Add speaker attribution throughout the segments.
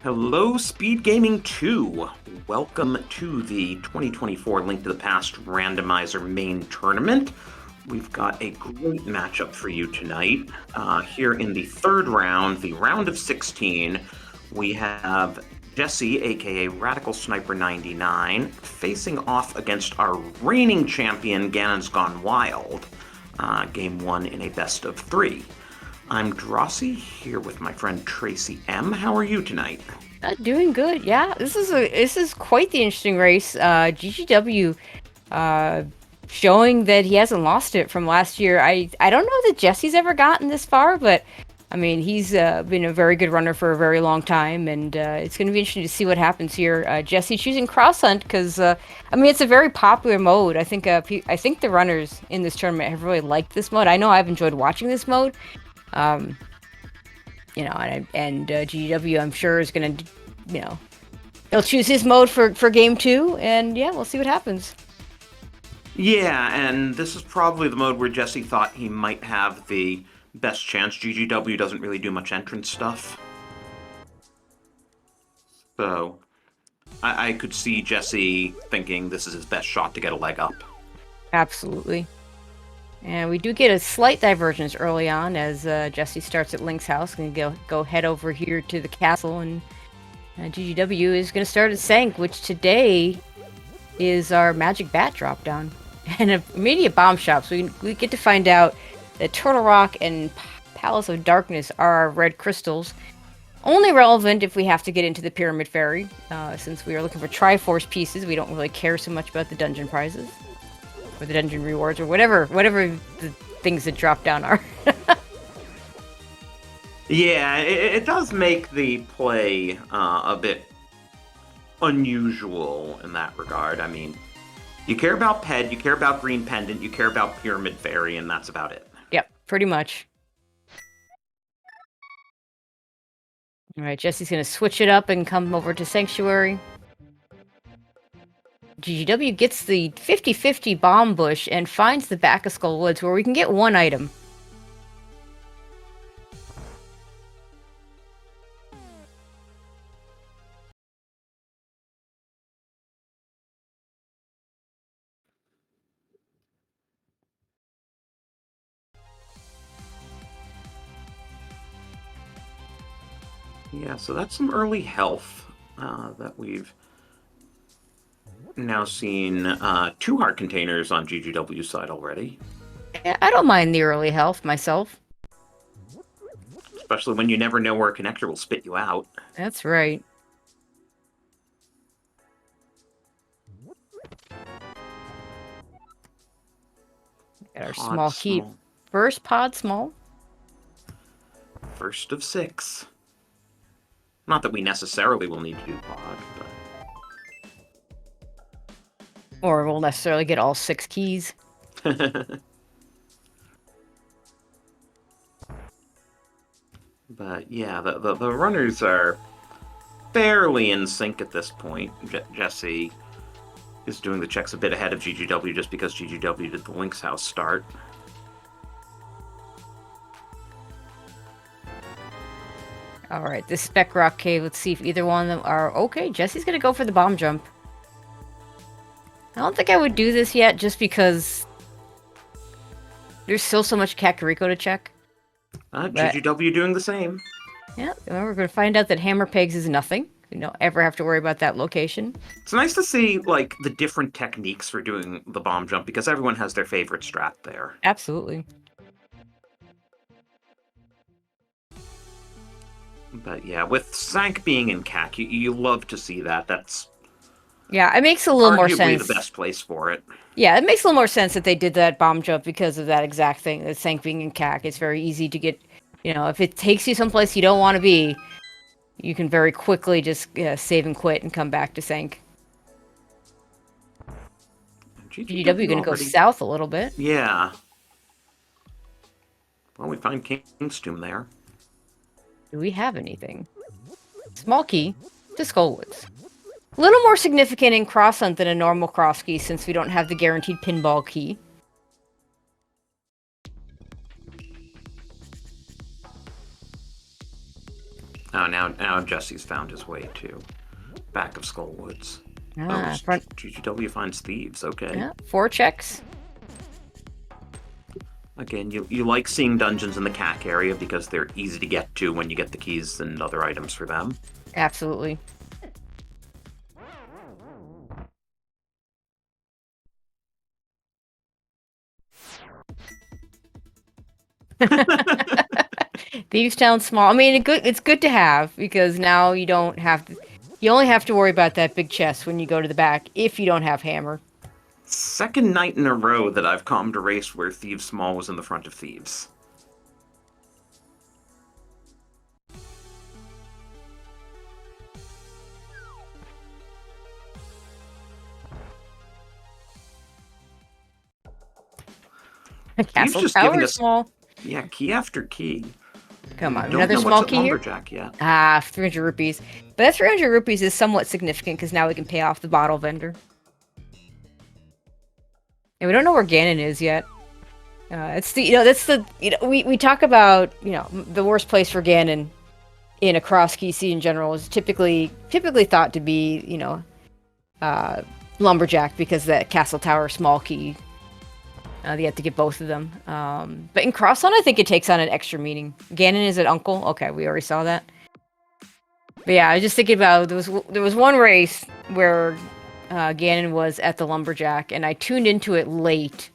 Speaker 1: Hello, Speed Gaming 2. Welcome to the 2024 Link to the Past Randomizer main tournament. We've got a great matchup for you tonight. Here in the third round, the round of 16, we have Jesse, aka Radical Sniper 99, facing off against our reigning champion, Ganon's Gone Wild. Game 1 in a best of 3. I'm Drossi, here with my friend Tracy M. How are you tonight?
Speaker 2: Doing good. Yeah, this is quite the interesting race. GGW showing that he hasn't lost it from last year. I don't know that Jesse's ever gotten this far, but I mean he's been a very good runner for a very long time, and it's going to be interesting to see what happens here. Jesse choosing cross hunt because I mean it's a very popular mode. I think the runners in this tournament have really liked this mode. I know I've enjoyed watching this mode. Um, and GW I'm sure is gonna, you know, he'll choose his mode for game two, and yeah, we'll see what happens.
Speaker 1: Yeah, and this is probably the mode where Jesse thought he might have the best chance. GGW doesn't really do much entrance stuff. So I could see Jesse thinking this is his best shot to get a leg up.
Speaker 2: Absolutely. And we do get a slight divergence early on as Jesse starts at Link's house. Gonna go head over here to the castle, and GGW is gonna start at Sank, which today is our magic bat drop down and a immediate bomb shop. So we get to find out that Turtle Rock and Palace of Darkness are our red crystals. Only relevant if we have to get into the Pyramid Fairy. Since we are looking for Triforce pieces, we don't really care so much about the dungeon prizes or the dungeon rewards or whatever the things that drop down are.
Speaker 1: Yeah, it does make the play a bit unusual in that regard. I mean, you care about Ped, you care about Green Pendant, you care about Pyramid Fairy, and that's about it.
Speaker 2: Yep, pretty much. Alright, Jesse's gonna switch it up and come over to Sanctuary. GGW gets the 50-50 bomb bush and finds the back of Skull Woods where we can get one item.
Speaker 1: Yeah, so that's some early health that we've now seen 2 heart containers on GGW's side already.
Speaker 2: I don't mind the early health myself.
Speaker 1: Especially when you never know where a connector will spit you out.
Speaker 2: That's right. Got our
Speaker 1: Pod
Speaker 2: small key.
Speaker 1: small.
Speaker 2: First pod small.
Speaker 1: First of 6. Not that we necessarily will need to do pod,
Speaker 2: Or we'll necessarily get all 6 keys.
Speaker 1: but yeah, the runners are fairly in sync at this point. Jesse is doing the checks a bit ahead of GGW just because GGW did the Link's house start.
Speaker 2: Alright, this Spec Rock Cave, let's see if either one of them are okay. Jesse's gonna go for the bomb jump. I don't think I would do this yet just because there's still so much Kakariko to check.
Speaker 1: GGW doing the same.
Speaker 2: Yeah, well, we're going to find out that Hammer Pegs is nothing. We don't ever have to worry about that location.
Speaker 1: It's nice to see like the different techniques for doing the bomb jump because everyone has their favorite strat there.
Speaker 2: Absolutely.
Speaker 1: But yeah, with Sank being in CAC, you love to see that. That's
Speaker 2: yeah, it makes a little more
Speaker 1: arguably
Speaker 2: sense.
Speaker 1: the best place for it.
Speaker 2: Yeah, it makes a little more sense that they did that bomb jump because of that exact thing. That Sank being in CAC, it's very easy to get. You know, if it takes you someplace you don't want to be, you can very quickly just save and quit and come back to Sank. GW going to go south a little bit.
Speaker 1: Yeah. Well, we find King's Tomb there.
Speaker 2: Do we have anything? Small key to Skullwoods. A little more significant in cross hunt than a normal cross key since we don't have the guaranteed pinball key.
Speaker 1: Oh, now Jesse's found his way to back of Skullwoods.
Speaker 2: Front.
Speaker 1: GGW finds thieves. Okay.
Speaker 2: Yeah, 4 checks.
Speaker 1: Again, you like seeing dungeons in the CAC area because they're easy to get to when you get the keys and other items for them.
Speaker 2: Absolutely. Thieves Town small. I mean, it's good to have because now you don't have to. You only have to worry about that big chest when you go to the back if you don't have hammer.
Speaker 1: Second night in a row that I've calmed a race where Thieves Small was in the front of Thieves.
Speaker 2: Castle
Speaker 1: just
Speaker 2: Tower
Speaker 1: giving us
Speaker 2: small.
Speaker 1: Yeah, key after key.
Speaker 2: Come on,
Speaker 1: Don't
Speaker 2: another
Speaker 1: know
Speaker 2: small
Speaker 1: what's at
Speaker 2: key here.
Speaker 1: Lumberjack yet.
Speaker 2: 300 rupees. But that 300 rupees is somewhat significant because now we can pay off the bottle vendor. And we don't know where Ganon is yet. We talk about, the worst place for Ganon in a cross key sea in general is typically thought to be, Lumberjack because that Castle Tower small key. You have to get both of them. But in Crosson, I think it takes on an extra meaning. Ganon is an uncle. Okay, we already saw that. But yeah, I was just thinking about there was one race where Ganon was at the Lumberjack, and I tuned into it late,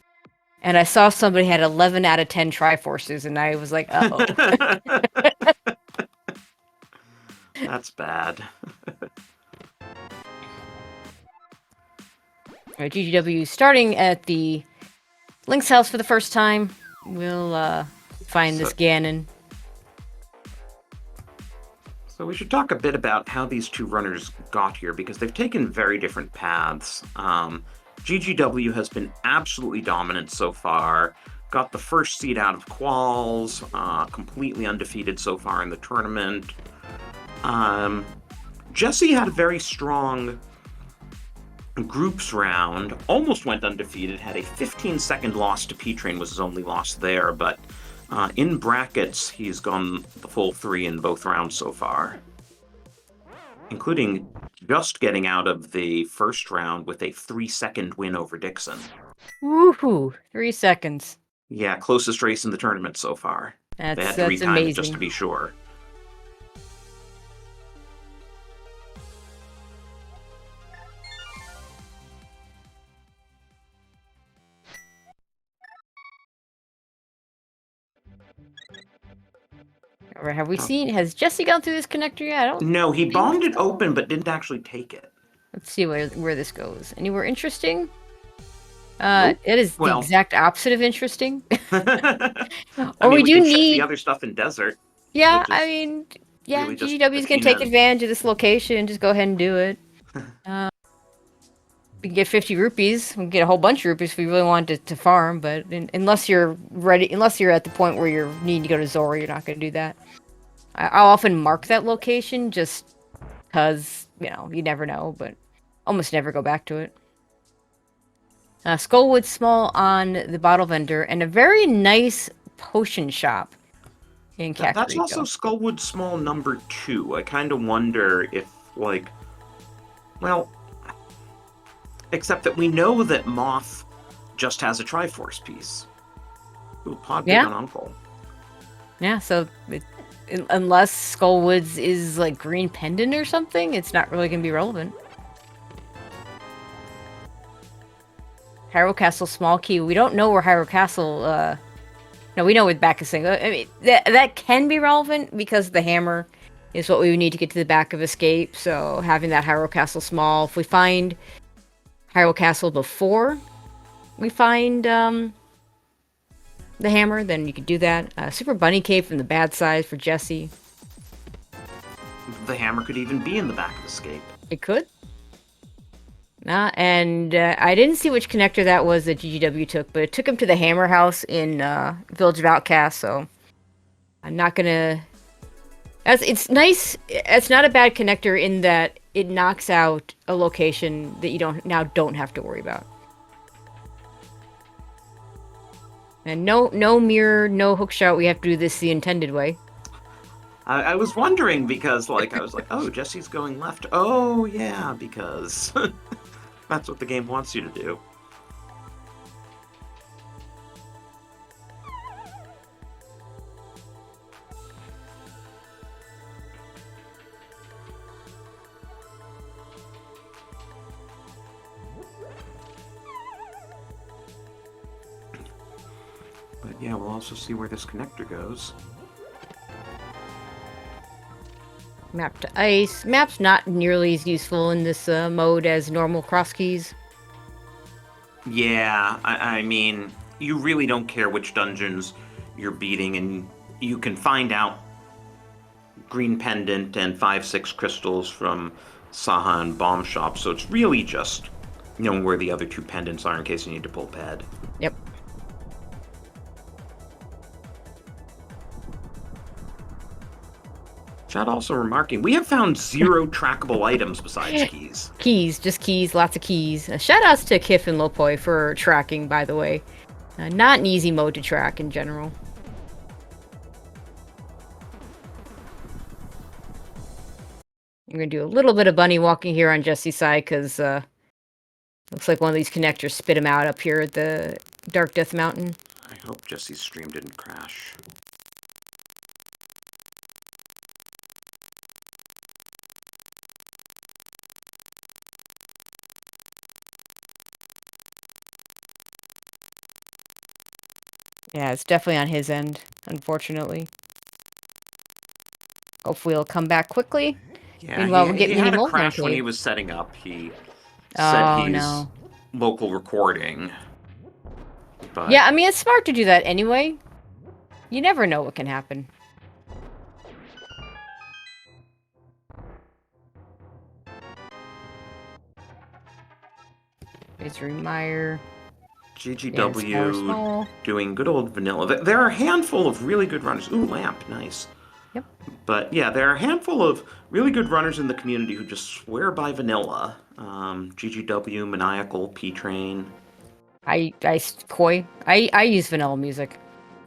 Speaker 2: and I saw somebody had 11 out of 10 Triforces, and I was like, uh-oh.
Speaker 1: That's bad.
Speaker 2: Alright, GGW starting at the Link's house for the first time. We'll find this Ganon.
Speaker 1: So we should talk a bit about how these two runners got here, because they've taken very different paths. GGW has been absolutely dominant so far. Got the first seed out of Qualls, completely undefeated so far in the tournament. Jesse had a very strong groups round, almost went undefeated, had a 15-second loss to P-Train, was his only loss there, but in brackets, he's gone the full 3 in both rounds so far, including just getting out of the first round with a 3-second win over Dixon.
Speaker 2: Woohoo! 3 seconds.
Speaker 1: Yeah, closest race in the tournament so far. They had to retime
Speaker 2: amazing.
Speaker 1: it just to be sure.
Speaker 2: Or has Jesse gone through this connector yet?
Speaker 1: No, he bombed it open, but didn't actually take it.
Speaker 2: Let's see where this goes. Anywhere interesting? Nope. It is the exact opposite of interesting.
Speaker 1: we do need the other stuff in desert.
Speaker 2: Yeah, I mean, yeah, really GGW's gonna take advantage of this location and just go ahead and do it. We can get 50 rupees. We can get a whole bunch of rupees if we really wanted to farm, but unless you're at the point where you need to go to Zora, you're not gonna do that. I'll often mark that location just because, you never know, but almost never go back to it. Skullwood Small on the bottle vendor, and a very nice potion shop in Kakariko.
Speaker 1: That's also Skullwood Small number 2. I kind of wonder if, except that we know that Moth just has a Triforce piece. Ooh, Pod Big on Uncle.
Speaker 2: Yeah, so unless Skullwoods is like Green Pendant or something, it's not really going to be relevant. Hyrule Castle small key. We don't know where Hyrule Castle. No, we know where the back is saying. I mean, that can be relevant because the hammer is what we would need to get to the back of Escape. So having that Hyrule Castle small, if we find Hyrule Castle before we find the hammer, then you could do that. Super Bunny Cave from the bad side for Jesse.
Speaker 1: The hammer could even be in the back of Escape.
Speaker 2: It could. And I didn't see which connector that was that GGW took, but it took him to the Hammer House in Village of Outcasts, so I'm not gonna... It's nice. It's not a bad connector in that it knocks out a location that you don't have to worry about. And no mirror, no hookshot. We have to do this the intended way.
Speaker 1: I was wondering because, like, I was like, oh, Jesse's going left. Oh, yeah, because that's what the game wants you to do. But yeah, we'll also see where this connector goes.
Speaker 2: Map to ice. Map's not nearly as useful in this mode as normal cross keys.
Speaker 1: Yeah, I mean, you really don't care which dungeons you're beating, and you can find out green pendant and 5-6 crystals from Saha and Bomb Shop, so it's really just knowing where the other two pendants are in case you need to pull pad.
Speaker 2: Yep.
Speaker 1: Chad also remarking, we have found 0 trackable items besides keys.
Speaker 2: Keys, just keys, lots of keys. Shout outs to Kif and Lopoi for tracking, by the way. Not an easy mode to track in general. I'm going to do a little bit of bunny walking here on Jesse's side because looks like one of these connectors spit him out up here at the Dark Death Mountain.
Speaker 1: I hope Jesse's stream didn't crash.
Speaker 2: Yeah, it's definitely on his end, unfortunately. Hopefully he'll come back quickly.
Speaker 1: Yeah,
Speaker 2: Meanwhile, we're
Speaker 1: he
Speaker 2: getting
Speaker 1: had
Speaker 2: the
Speaker 1: a crash
Speaker 2: Molten
Speaker 1: when he
Speaker 2: Cave.
Speaker 1: was setting up. He said
Speaker 2: Oh,
Speaker 1: he's
Speaker 2: no.
Speaker 1: local recording. But
Speaker 2: Yeah, I mean, it's smart to do that anyway. You never know what can happen. Here's Meyer.
Speaker 1: GGW doing good old vanilla. There are a handful of really good runners. Ooh, lamp, nice.
Speaker 2: Yep.
Speaker 1: But yeah, there are a handful of really good runners in the community who just swear by vanilla. GGW, Maniacal, P-Train.
Speaker 2: Koi. I use vanilla music.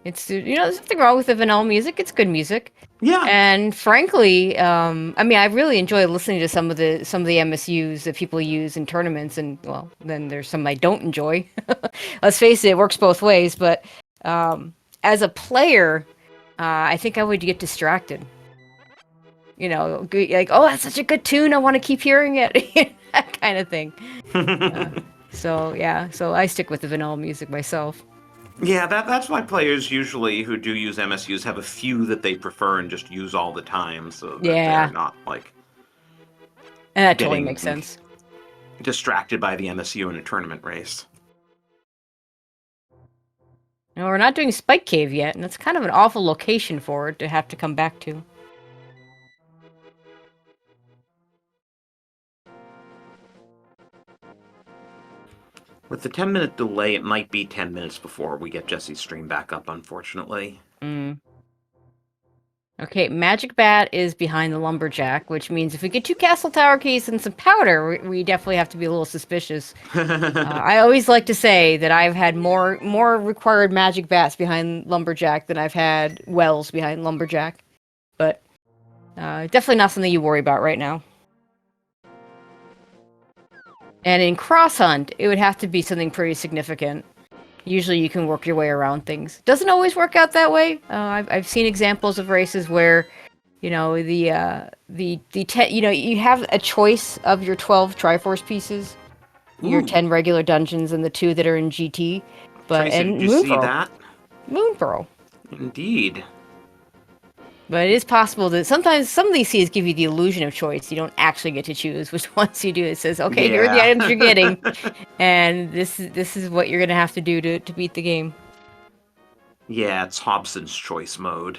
Speaker 2: It's, there's nothing wrong with the vanilla music. It's good music.
Speaker 1: Yeah.
Speaker 2: And frankly, I mean, I really enjoy listening to some of the MSUs that people use in tournaments, and well, then there's some I don't enjoy. Let's face it works both ways. But as a player, I think I would get distracted. Like, oh, that's such a good tune. I want to keep hearing it. That kind of thing. So I stick with the vanilla music myself.
Speaker 1: Yeah, that's why players usually who do use MSUs have a few that they prefer and just use all the time, so that they're not like.
Speaker 2: And that totally makes sense.
Speaker 1: Distracted by the MSU in a tournament race.
Speaker 2: No, we're not doing Spike Cave yet, and it's kind of an awful location for it to have to come back to.
Speaker 1: With the 10-minute delay, it might be 10 minutes before we get Jesse's stream back up, unfortunately.
Speaker 2: Okay, Magic Bat is behind the Lumberjack, which means if we get 2 Castle Tower keys and some powder, we definitely have to be a little suspicious. I always like to say that I've had more required Magic Bats behind Lumberjack than I've had Wells behind Lumberjack. But definitely not something you worry about right now. And in Cross Hunt, it would have to be something pretty significant. Usually you can work your way around things. Doesn't always work out that way. I've seen examples of races where, you have a choice of your 12 Triforce pieces, your 10 regular dungeons, and the 2 that are in GT. But
Speaker 1: Tracy, did you see that?
Speaker 2: Moonpearl.
Speaker 1: Indeed.
Speaker 2: But it is possible that sometimes some of these seeds give you the illusion of choice. You don't actually get to choose which ones you do. It says, okay, here are the items you're getting, and this is what you're going to have to do to beat the game.
Speaker 1: Yeah, it's Hobson's choice mode.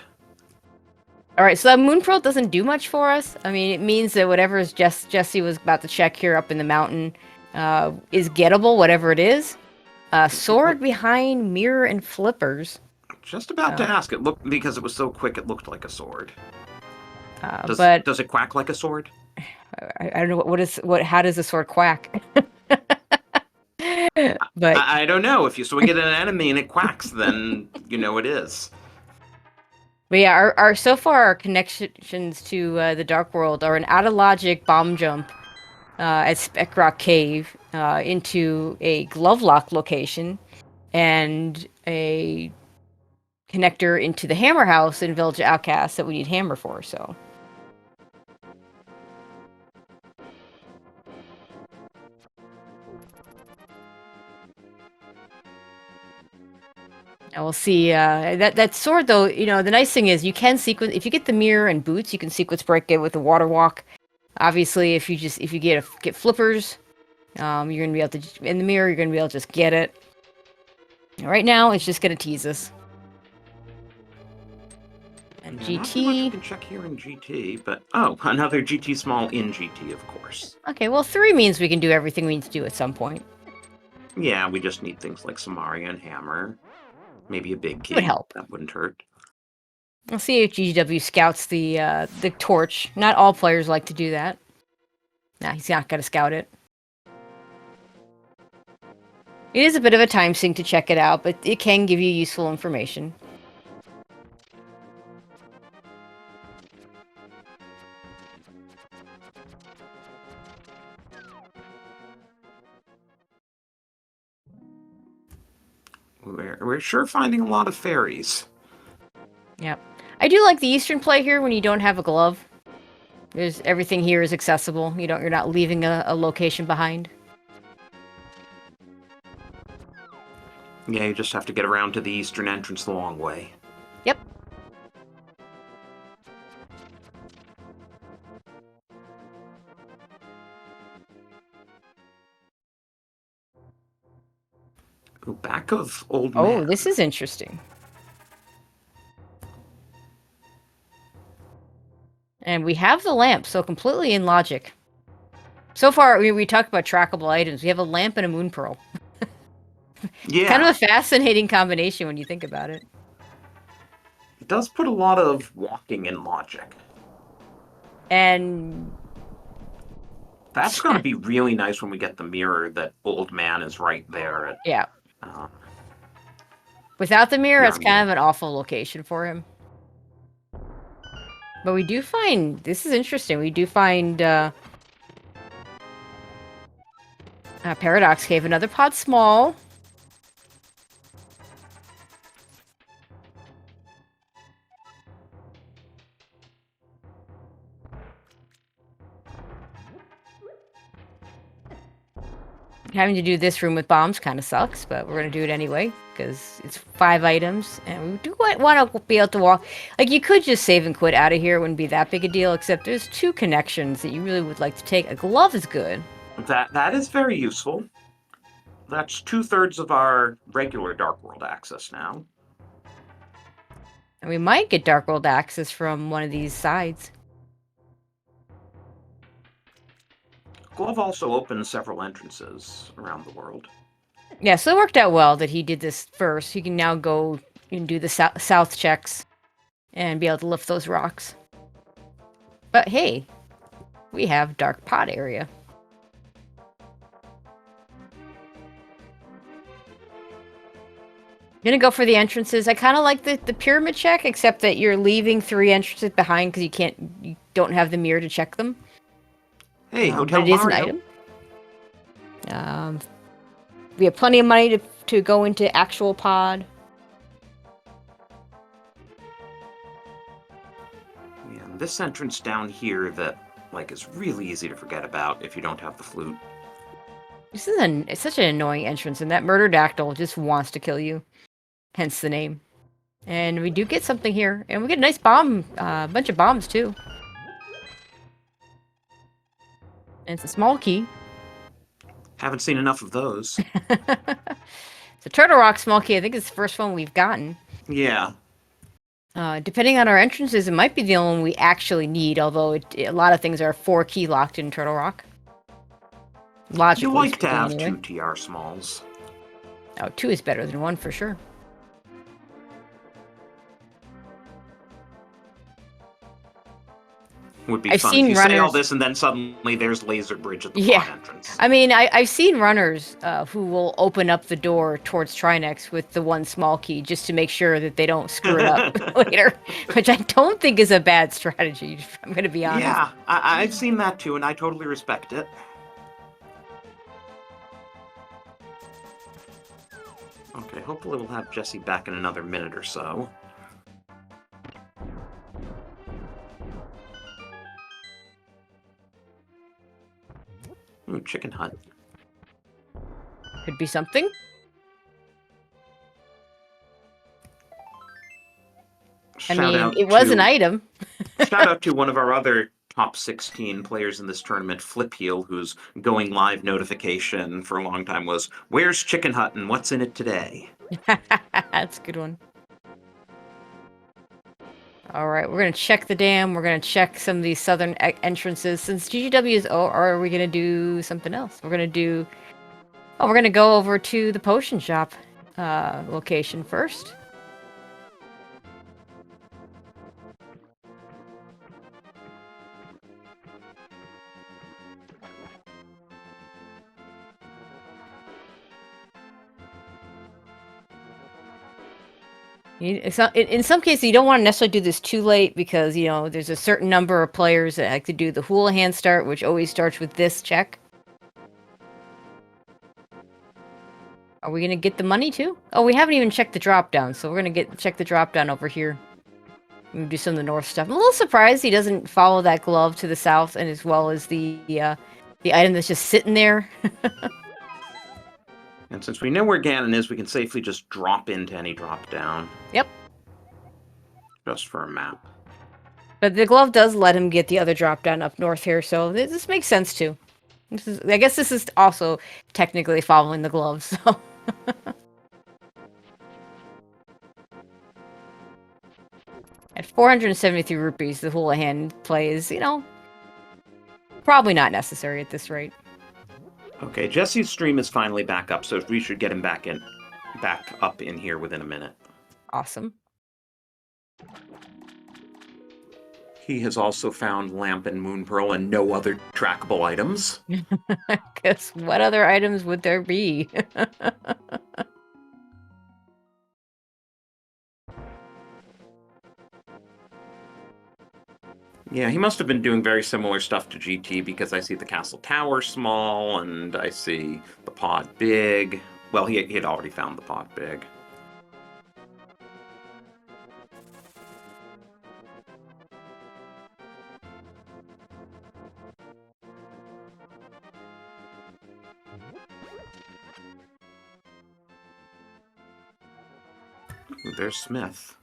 Speaker 2: All right, so that Moonpearl doesn't do much for us. I mean, it means that whatever Jesse was about to check here up in the mountain is gettable, whatever it is. Sword behind Mirror and Flippers.
Speaker 1: Just about to ask. It looked, because it was so quick, it looked like a sword. Does it quack like a sword?
Speaker 2: I don't know how does a sword quack? But
Speaker 1: I don't know. If you swing it at an enemy and it quacks, then you know it is.
Speaker 2: But yeah, our so far our connections to the Dark World are an out of logic bomb jump at Spec Rock Cave into a glove lock location and a connector into the Hammer House in Village Outcast that we need Hammer for. So. And we'll see. That sword, though, the nice thing is you can sequence if you get the mirror and boots, you can sequence break it with the water walk. Obviously, if you get flippers, you're gonna be able to in the mirror. You're gonna be able to just get it. Right now, it's just gonna tease us. And
Speaker 1: Yeah, not too much you
Speaker 2: GT.
Speaker 1: can check here in GT, but another GT small in GT, of course.
Speaker 2: Okay, well, 3 means we can do everything we need to do at some point.
Speaker 1: Yeah, we just need things like Samaria and Hammer. Maybe a big key.
Speaker 2: Would help.
Speaker 1: That wouldn't hurt.
Speaker 2: We'll see if GW scouts the torch. Not all players like to do that. Nah, he's not gonna scout it. It is a bit of a time sink to check it out, but it can give you useful information.
Speaker 1: We're sure finding a lot of fairies.
Speaker 2: Yep. I do like the Eastern play here when you don't have a glove. Everything here is accessible. You're not leaving a location behind.
Speaker 1: Yeah, you just have to get around to the eastern entrance the long way.
Speaker 2: Yep.
Speaker 1: Ooh, back of Old Man.
Speaker 2: Oh, this is interesting. And we have the lamp, so completely in logic. So far, we talked about trackable items. We have a lamp and a moon pearl.
Speaker 1: Yeah.
Speaker 2: Kind of a fascinating combination when you think about it.
Speaker 1: It does put a lot of walking in logic.
Speaker 2: And
Speaker 1: that's going to be really nice when we get the mirror that Old Man is right there.
Speaker 2: Yeah. Without the mirror, it's kind of an awful location for him. But we do find, this is interesting, we do find Paradox Cave, another pod small. Having to do this room with bombs kind of sucks, but we're going to do it anyway, because it's 5 items, and we do want to be able to walk. Like, you could just save and quit out of here, it wouldn't be that big a deal, except there's 2 connections that you really would like to take. A glove is good.
Speaker 1: That is very useful. That's 2/3 of our regular Dark World access now.
Speaker 2: And we might get Dark World access from one of these sides.
Speaker 1: Glove also opens several entrances around the world.
Speaker 2: Yeah, so it worked out well that he did this first. He can now go and do the south checks and be able to lift those rocks. But hey, we have Dark Pod area. Gonna go for the entrances. I kind of like the pyramid check, except that you're leaving 3 entrances behind because you don't have the mirror to check them.
Speaker 1: Hey, Hotel
Speaker 2: but it is
Speaker 1: Mario.
Speaker 2: An item. We have plenty of money to go into actual pod.
Speaker 1: Yeah, this entrance down here that is really easy to forget about if you don't have the flute.
Speaker 2: It's such an annoying entrance, and that murder-dactyl just wants to kill you. Hence the name. And we do get something here, and we get a nice bomb, bunch of bombs too. And it's a small key.
Speaker 1: Haven't seen enough of those.
Speaker 2: It's a Turtle Rock small key. I think it's the first one we've gotten.
Speaker 1: Yeah.
Speaker 2: Depending on our entrances, it might be the only one we actually need, although a lot of things are 4 key locked in Turtle Rock. Logically,
Speaker 1: you like to have
Speaker 2: anyway.
Speaker 1: 2 TR smalls.
Speaker 2: Oh, 2 is better than 1 for sure.
Speaker 1: would be
Speaker 2: I've
Speaker 1: fun. If
Speaker 2: seen
Speaker 1: you say all
Speaker 2: runners.
Speaker 1: this and then suddenly there's Laser Bridge at the
Speaker 2: Yeah.
Speaker 1: pod entrance.
Speaker 2: I mean, I've seen runners who will open up the door towards Trinex with the one small key just to make sure that they don't screw it up later, which I don't think is a bad strategy. I'm going to be honest.
Speaker 1: Yeah, I've seen that too, and I totally respect it. Okay, hopefully we'll have Jesse back in another minute or so. Ooh, Chicken Hut.
Speaker 2: Could be something. It was an item.
Speaker 1: Shout out to one of our other top 16 players in this tournament, Flip Heel, whose going live notification for a long time was, "Where's Chicken Hut and what's in it today?"
Speaker 2: That's a good one. All right, we're going to check the dam. We're going to check some of these southern entrances. Since GGW is... or are we going to do something else? We're going to do... Oh, we're going to go over to the potion shop location first. In some cases, you don't want to necessarily do this too late because, you know, there's a certain number of players that like to do the Houlihan start, which always starts with this check. Are we going to get the money too? Oh, we haven't even checked the drop down, so we're going to check the drop down over here. We're gonna do some of the north stuff. I'm a little surprised he doesn't follow that glove to the south, and as well as the item that's just sitting there.
Speaker 1: And since we know where Ganon is, we can safely just drop into any drop down.
Speaker 2: Yep.
Speaker 1: Just for a map.
Speaker 2: But the glove does let him get the other drop down up north here, so this makes sense too. I guess this is also technically following the glove, so. At 473 rupees, the Houlihan play is, you know, probably not necessary at this rate.
Speaker 1: Okay, Jesse's stream is finally back up, so we should get him back up in here within a minute.
Speaker 2: Awesome.
Speaker 1: He has also found Lamp and Moon Pearl and no other trackable items.
Speaker 2: Because what other items would there be?
Speaker 1: Yeah, he must have been doing very similar stuff to GT because I see the castle tower small and I see the pod big. Well, he had already found the pod big. Ooh, there's Smith.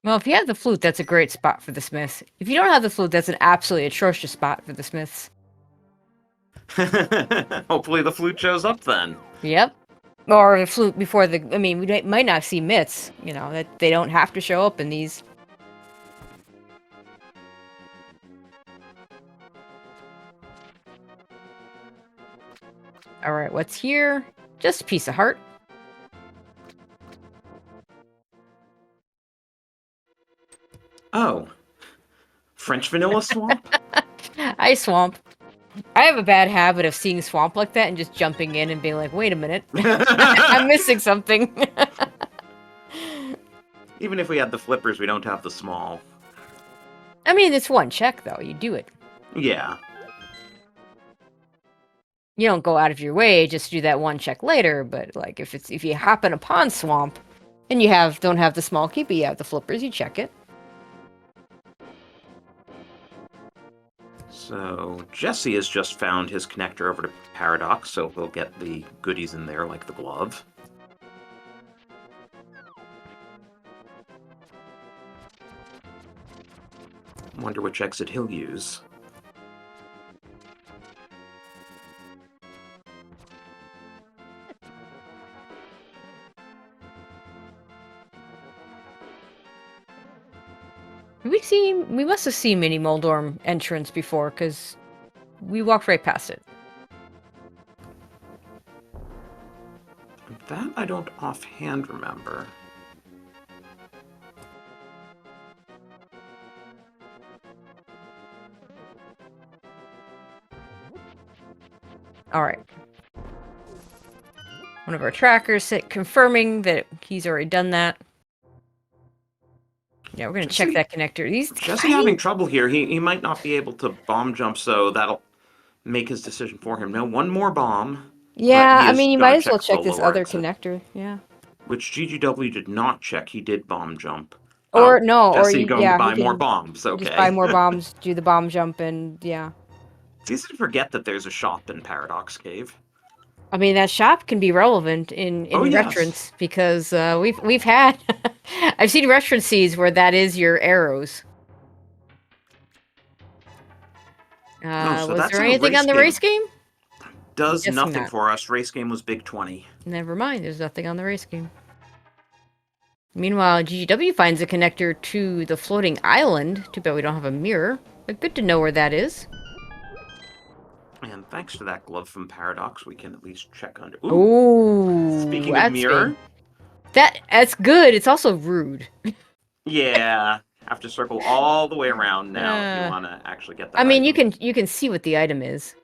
Speaker 2: Well, if you have the flute, that's a great spot for the Smiths. If you don't have the flute, that's an absolutely atrocious spot for the Smiths.
Speaker 1: Hopefully the flute shows up then.
Speaker 2: Yep. Or the flute before the... I mean, we might not see mitts, you know, that they don't have to show up in these. Alright, what's here? Just a piece of heart.
Speaker 1: Oh. French vanilla swamp?
Speaker 2: Ice swamp. I have a bad habit of seeing swamp like that and just jumping in and being like, wait a minute. I'm missing something.
Speaker 1: Even if we had the flippers, we don't have the small.
Speaker 2: I mean, it's one check, though. You do it.
Speaker 1: Yeah.
Speaker 2: You don't go out of your way just to do that one check later, but like if you happen upon swamp and you don't have the small key, but you have the flippers, you check it.
Speaker 1: So Jesse has just found his connector over to Paradox, so he'll get the goodies in there like the glove. Wonder which exit he'll use.
Speaker 2: We must have seen Mini Moldorm entrance before, because we walked right past it.
Speaker 1: That I don't offhand remember.
Speaker 2: All right. One of our trackers confirming that he's already done that. Yeah, we're gonna check that connector.
Speaker 1: Jesse having trouble here. He might not be able to bomb jump, so that'll make his decision for him. No, one more bomb.
Speaker 2: Yeah, I
Speaker 1: is
Speaker 2: mean, you
Speaker 1: gonna
Speaker 2: might as well
Speaker 1: check
Speaker 2: check
Speaker 1: the
Speaker 2: this
Speaker 1: lower
Speaker 2: other
Speaker 1: exit,
Speaker 2: connector. Yeah.
Speaker 1: which GGW did not check. He did bomb jump.
Speaker 2: Or no, or
Speaker 1: Jesse going to
Speaker 2: he
Speaker 1: buy more
Speaker 2: can
Speaker 1: bombs.
Speaker 2: just buy
Speaker 1: Okay.
Speaker 2: more bombs, do the bomb jump, and yeah.
Speaker 1: It's easy to forget that there's a shop in Paradox Cave.
Speaker 2: I mean, that shop can be relevant in
Speaker 1: Oh, yes.
Speaker 2: restaurants because we've had I've seen restaurant scenes where that is your arrows.
Speaker 1: So
Speaker 2: Was
Speaker 1: that's
Speaker 2: there
Speaker 1: our
Speaker 2: anything
Speaker 1: race
Speaker 2: on the
Speaker 1: game.
Speaker 2: race game?
Speaker 1: Does
Speaker 2: Guessing
Speaker 1: nothing
Speaker 2: not.
Speaker 1: for us. Race game was big 20.
Speaker 2: Never mind, there's nothing on the race game. Meanwhile, GGW finds a connector to the floating island. Too bad we don't have a mirror, but good to know where that is.
Speaker 1: And thanks to that glove from Paradox, we can at least check under.
Speaker 2: Ooh,
Speaker 1: speaking of mirror,
Speaker 2: that's good. It's also rude.
Speaker 1: Yeah, have to circle all the way around now if you want to actually get that.
Speaker 2: I mean,
Speaker 1: item.
Speaker 2: you can see what the item is.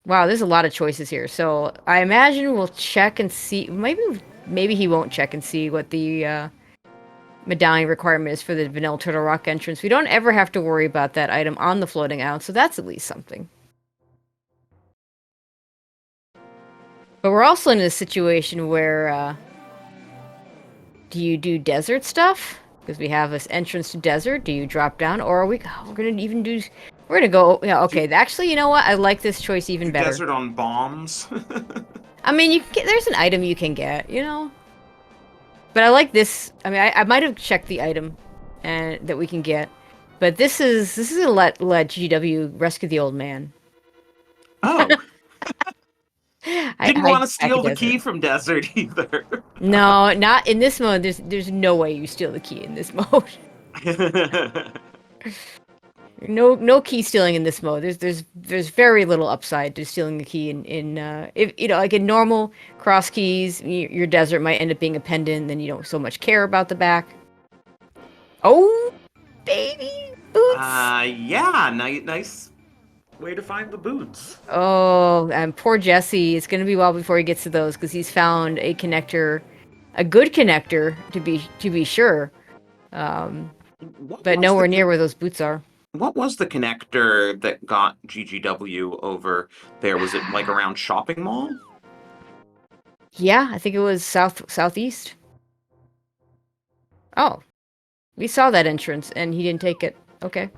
Speaker 2: Wow, there's a lot of choices here. So I imagine we'll check and see. Maybe he won't check and see what the medallion requirement is for the Vanilla Turtle Rock entrance. We don't ever have to worry about that item on the floating island, so that's at least something. But we're also in a situation where do you do desert stuff? Because we have this entrance to desert. Do you drop down, or are we're gonna even do? We're gonna go. Yeah, okay. Actually, you know what? I like this choice even better.
Speaker 1: Desert on bombs.
Speaker 2: I mean, you can get, there's an item you can get, you know. But I like this. I mean, I might have checked the item, and that we can get, but this is gonna let GW rescue the old man.
Speaker 1: Oh. Didn't want to steal the
Speaker 2: desert.
Speaker 1: key from desert either.
Speaker 2: No, not in this mode. There's no way you steal the key in this mode. No key stealing in this mode. There's very little upside to stealing the key in if you know, like in normal cross keys, your desert might end up being a pendant, then you don't so much care about the back. Oh, baby boots.
Speaker 1: Yeah, nice way to find the boots.
Speaker 2: Oh, and poor Jesse. It's gonna be a while before he gets to those because he's found a connector, a good connector to be sure, but nowhere near where those boots are.
Speaker 1: What was the connector that got GGW over there? Was it like around Shopping Mall?
Speaker 2: Yeah, I think it was southeast. Oh, we saw that entrance and he didn't take it. Okay.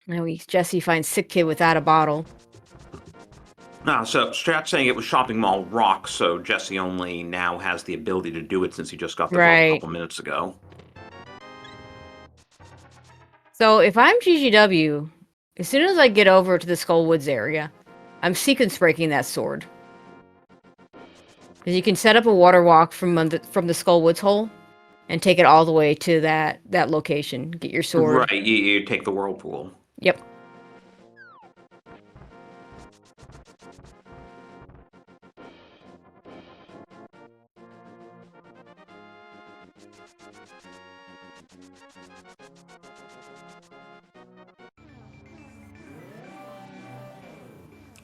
Speaker 2: Now Jesse finds sick kid without a bottle.
Speaker 1: So Strat's saying it was Shopping Mall Rock, so Jesse only now has the ability to do it since he just got the glove a couple minutes ago.
Speaker 2: So if I'm GGW, as soon as I get over to the Skull Woods area, I'm sequence breaking that sword. Because you can set up a water walk from the Skull Woods hole and take it all the way to that location. Get your sword.
Speaker 1: Right, you take the whirlpool.
Speaker 2: Yep.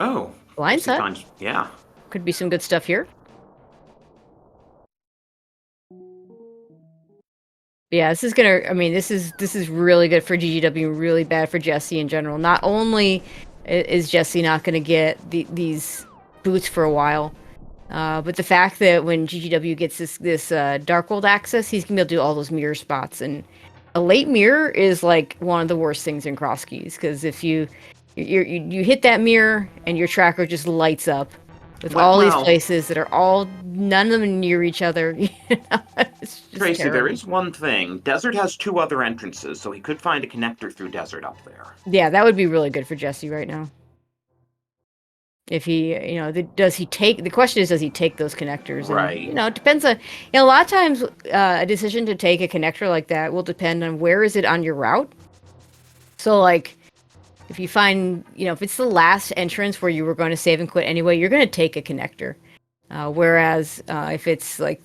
Speaker 1: Oh.
Speaker 2: Blindside?
Speaker 1: Yeah.
Speaker 2: Could be some good stuff here. Yeah, this is gonna. I mean, this is really good for GGW, really bad for Jesse in general. Not only is Jesse not gonna get these boots for a while, but the fact that when GGW gets this Dark World access, he's gonna be able to do all those mirror spots. And a late mirror is like one of the worst things in cross keys, because if you hit that mirror and your tracker just lights up with all these places that are all, none of them near each other. It's just
Speaker 1: Tracy,
Speaker 2: terrible.
Speaker 1: there is one thing. Desert has 2 other entrances, so he could find a connector through Desert up there.
Speaker 2: Yeah, that would be really good for Jesse right now. If he, you know, does he take, the question is, does he take those connectors? And,
Speaker 1: right.
Speaker 2: You know, it depends on, you know, a lot of times a decision to take a connector like that will depend on where is it on your route. So, like, if you find, you know, if it's the last entrance where you were going to save and quit anyway, you're going to take a connector. Whereas if it's like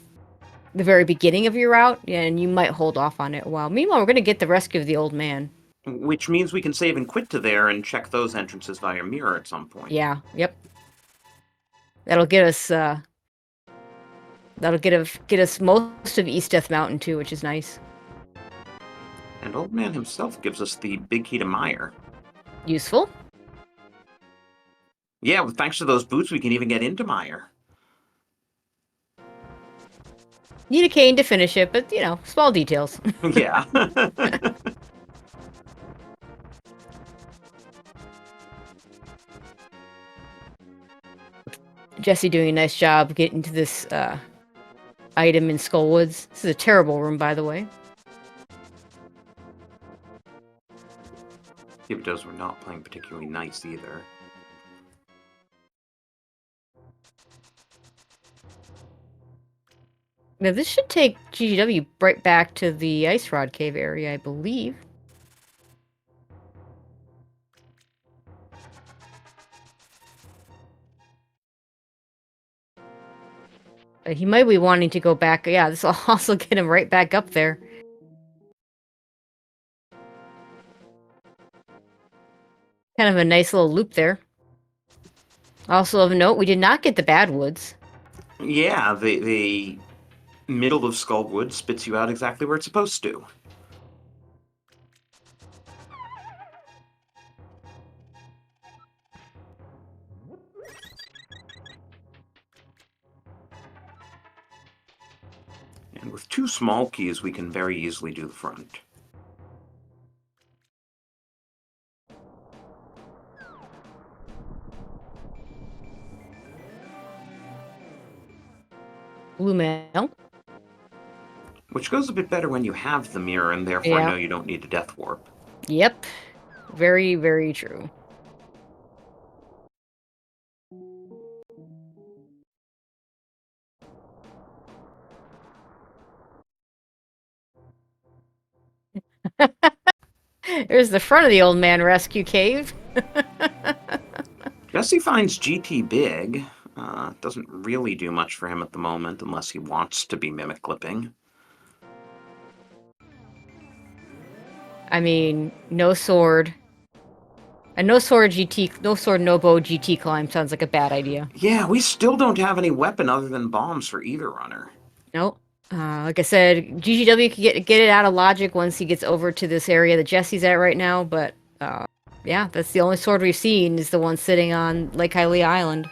Speaker 2: the very beginning of your route, and you might hold off on it a while. Meanwhile, we're going to get the rescue of the old man.
Speaker 1: Which means we can save and quit to there and check those entrances via mirror at some point.
Speaker 2: Yeah, yep. That'll get us, get us most of East Death Mountain, too, which is nice.
Speaker 1: And Old Man himself gives us the big key to Mire.
Speaker 2: Useful.
Speaker 1: Yeah, well, thanks to those boots, we can even get into Mire.
Speaker 2: Need a cane to finish it, but, you know, small details.
Speaker 1: Yeah.
Speaker 2: Jesse doing a nice job getting to this item in Skullwoods. This is a terrible room, by the way.
Speaker 1: Thibodeau's were not playing particularly nice either.
Speaker 2: Now, this should take GGW right back to the Ice Rod Cave area, I believe. He might be wanting to go back. Yeah, this will also get him right back up there. Kind of a nice little loop there. Also of note, we did not get the Badwoods.
Speaker 1: Yeah, the middle of Skullwood spits you out exactly where it's supposed to. And with 2 small keys, we can very easily do the front.
Speaker 2: Blue mail.
Speaker 1: Which goes a bit better when you have the mirror and therefore
Speaker 2: Yeah.
Speaker 1: know you don't need a death warp.
Speaker 2: Yep. Very, very true. There's the front of the old man rescue cave.
Speaker 1: Jesse finds GT big. Doesn't really do much for him at the moment unless he wants to be mimic clipping.
Speaker 2: I mean, no sword. A no sword GT, no sword, no bow GT climb sounds like a bad idea.
Speaker 1: Yeah, we still don't have any weapon other than bombs for either runner.
Speaker 2: Nope. Like I said, GGW can get it out of logic once he gets over to this area that Jesse's at right now, but yeah, that's the only sword we've seen is the one sitting on Lake Hylia Island.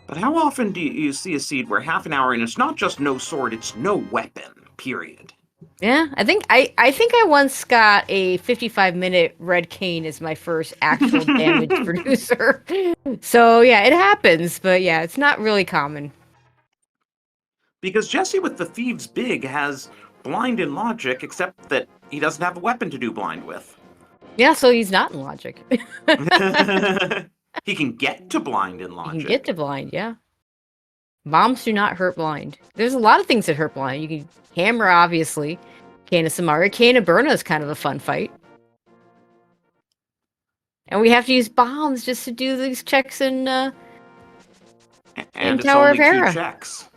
Speaker 1: But how often do you see a seed where half an hour in it's not just no sword, it's no weapon, period?
Speaker 2: Yeah, I think I once got a 55-minute red cane as my first actual damage producer. So yeah, it happens, but yeah, it's not really common.
Speaker 1: Because Jesse with the Thieves Big has blind in logic, except that he doesn't have a weapon to do blind with.
Speaker 2: Yeah, so he's not in logic.
Speaker 1: He can get to blind in
Speaker 2: You
Speaker 1: logic.
Speaker 2: can get to blind, yeah. Bombs do not hurt blind. There's a lot of things that hurt blind. You can hammer, obviously. Can of Samara. Can of Burna is kind of a fun fight. And we have to use bombs just to do these checks in
Speaker 1: and it's
Speaker 2: Tower
Speaker 1: only
Speaker 2: of Hera.
Speaker 1: 2 checks.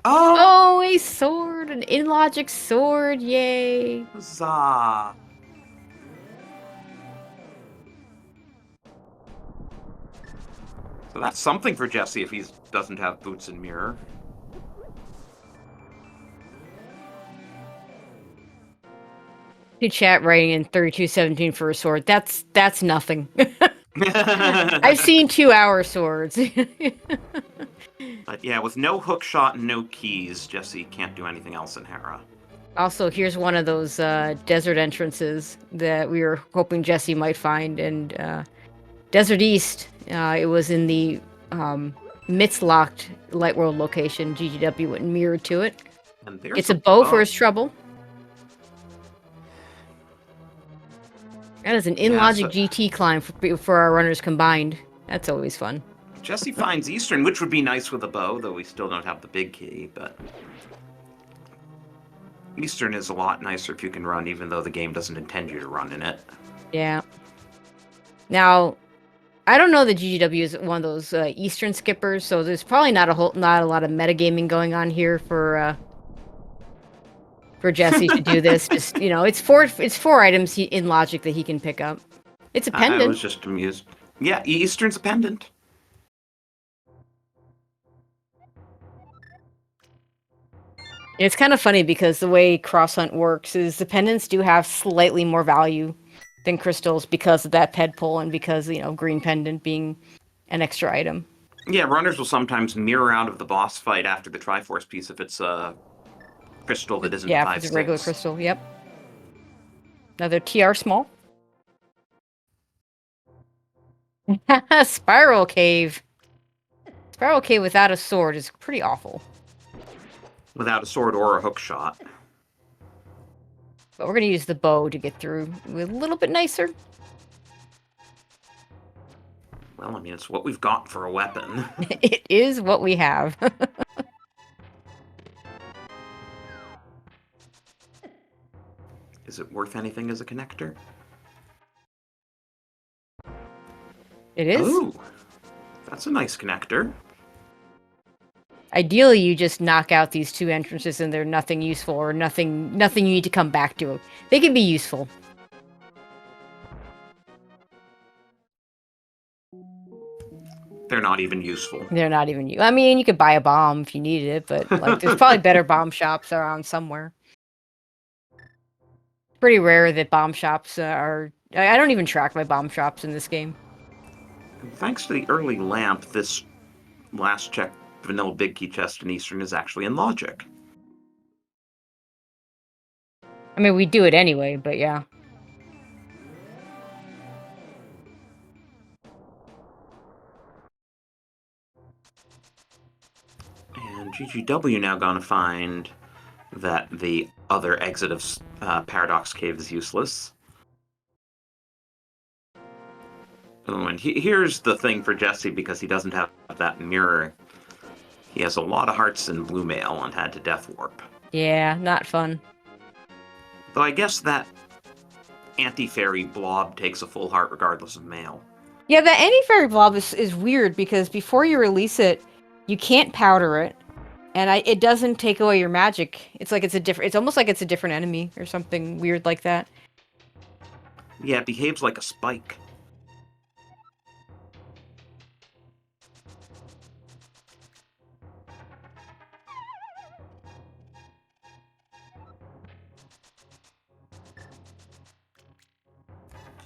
Speaker 1: Oh!
Speaker 2: Oh, a sword! An in-logic sword! Yay!
Speaker 1: Huzzah! So that's something for Jesse if he doesn't have boots and mirror.
Speaker 2: Chat writing in 3217 for a sword. That's nothing. I've seen 2-hour swords.
Speaker 1: But yeah, with no hook shot and no keys, Jesse can't do anything else in Hera.
Speaker 2: Also, here's one of those desert entrances that we were hoping Jesse might find. And Desert East, it was in the Mitz-locked Light World location. GGW went mirrored to it.
Speaker 1: And there's
Speaker 2: It's a bow for his trouble. That is an in-logic GT climb for our runners combined. That's always fun.
Speaker 1: Jesse finds Eastern, which would be nice with a bow, though we still don't have the big key, but Eastern is a lot nicer if you can run, even though the game doesn't intend you to run in it.
Speaker 2: Yeah. Now, I don't know that GGW is one of those Eastern skippers, so there's probably not a lot of metagaming going on here for Jesse to do this. Just it's four items in logic that he can pick up. It's a
Speaker 1: I was
Speaker 2: pendant.
Speaker 1: just amused. Yeah, Eastern's a pendant.
Speaker 2: It's kind of funny because the way cross hunt works is the pendants do have slightly more value than crystals because of that ped pull and because green pendant being an extra item.
Speaker 1: Yeah, runners will sometimes mirror out of the boss fight after the Triforce piece if it's a crystal that isn't
Speaker 2: Yeah, if it's a regular
Speaker 1: 5/6.
Speaker 2: crystal. Yep. Another TR small. Spiral cave. Spiral cave without a sword is pretty awful.
Speaker 1: Without a sword or a hook shot.
Speaker 2: But we're gonna use the bow to get through a little bit nicer.
Speaker 1: Well, I mean, it's what we've got for a weapon.
Speaker 2: It is what we have.
Speaker 1: Is it worth anything as a connector?
Speaker 2: It is.
Speaker 1: Oh, that's a nice connector.
Speaker 2: Ideally, you just knock out these two entrances and they're nothing useful or nothing you need to come back to. They can be useful.
Speaker 1: They're not even useful.
Speaker 2: They're not even I mean, you could buy a bomb if you needed it, but like there's probably better bomb shops around somewhere. Pretty rare that bomb shops are. I don't even track my bomb shops in this game.
Speaker 1: Thanks to the early lamp, this last check vanilla big key chest in Eastern is actually in logic.
Speaker 2: I mean, we do it anyway, but yeah.
Speaker 1: And GGW now gonna find that the other exit of Paradox Cave is useless. Oh, and here's the thing for Jesse, because he doesn't have that mirror. He has a lot of hearts in blue mail and had to death warp.
Speaker 2: Yeah, not fun.
Speaker 1: Though I guess that anti-fairy blob takes a full heart regardless of mail.
Speaker 2: Yeah, the anti-fairy blob is weird because before you release it, you can't powder it, and it doesn't take away your magic. It's like it's almost like it's a different enemy or something weird like that.
Speaker 1: Yeah, it behaves like a spike.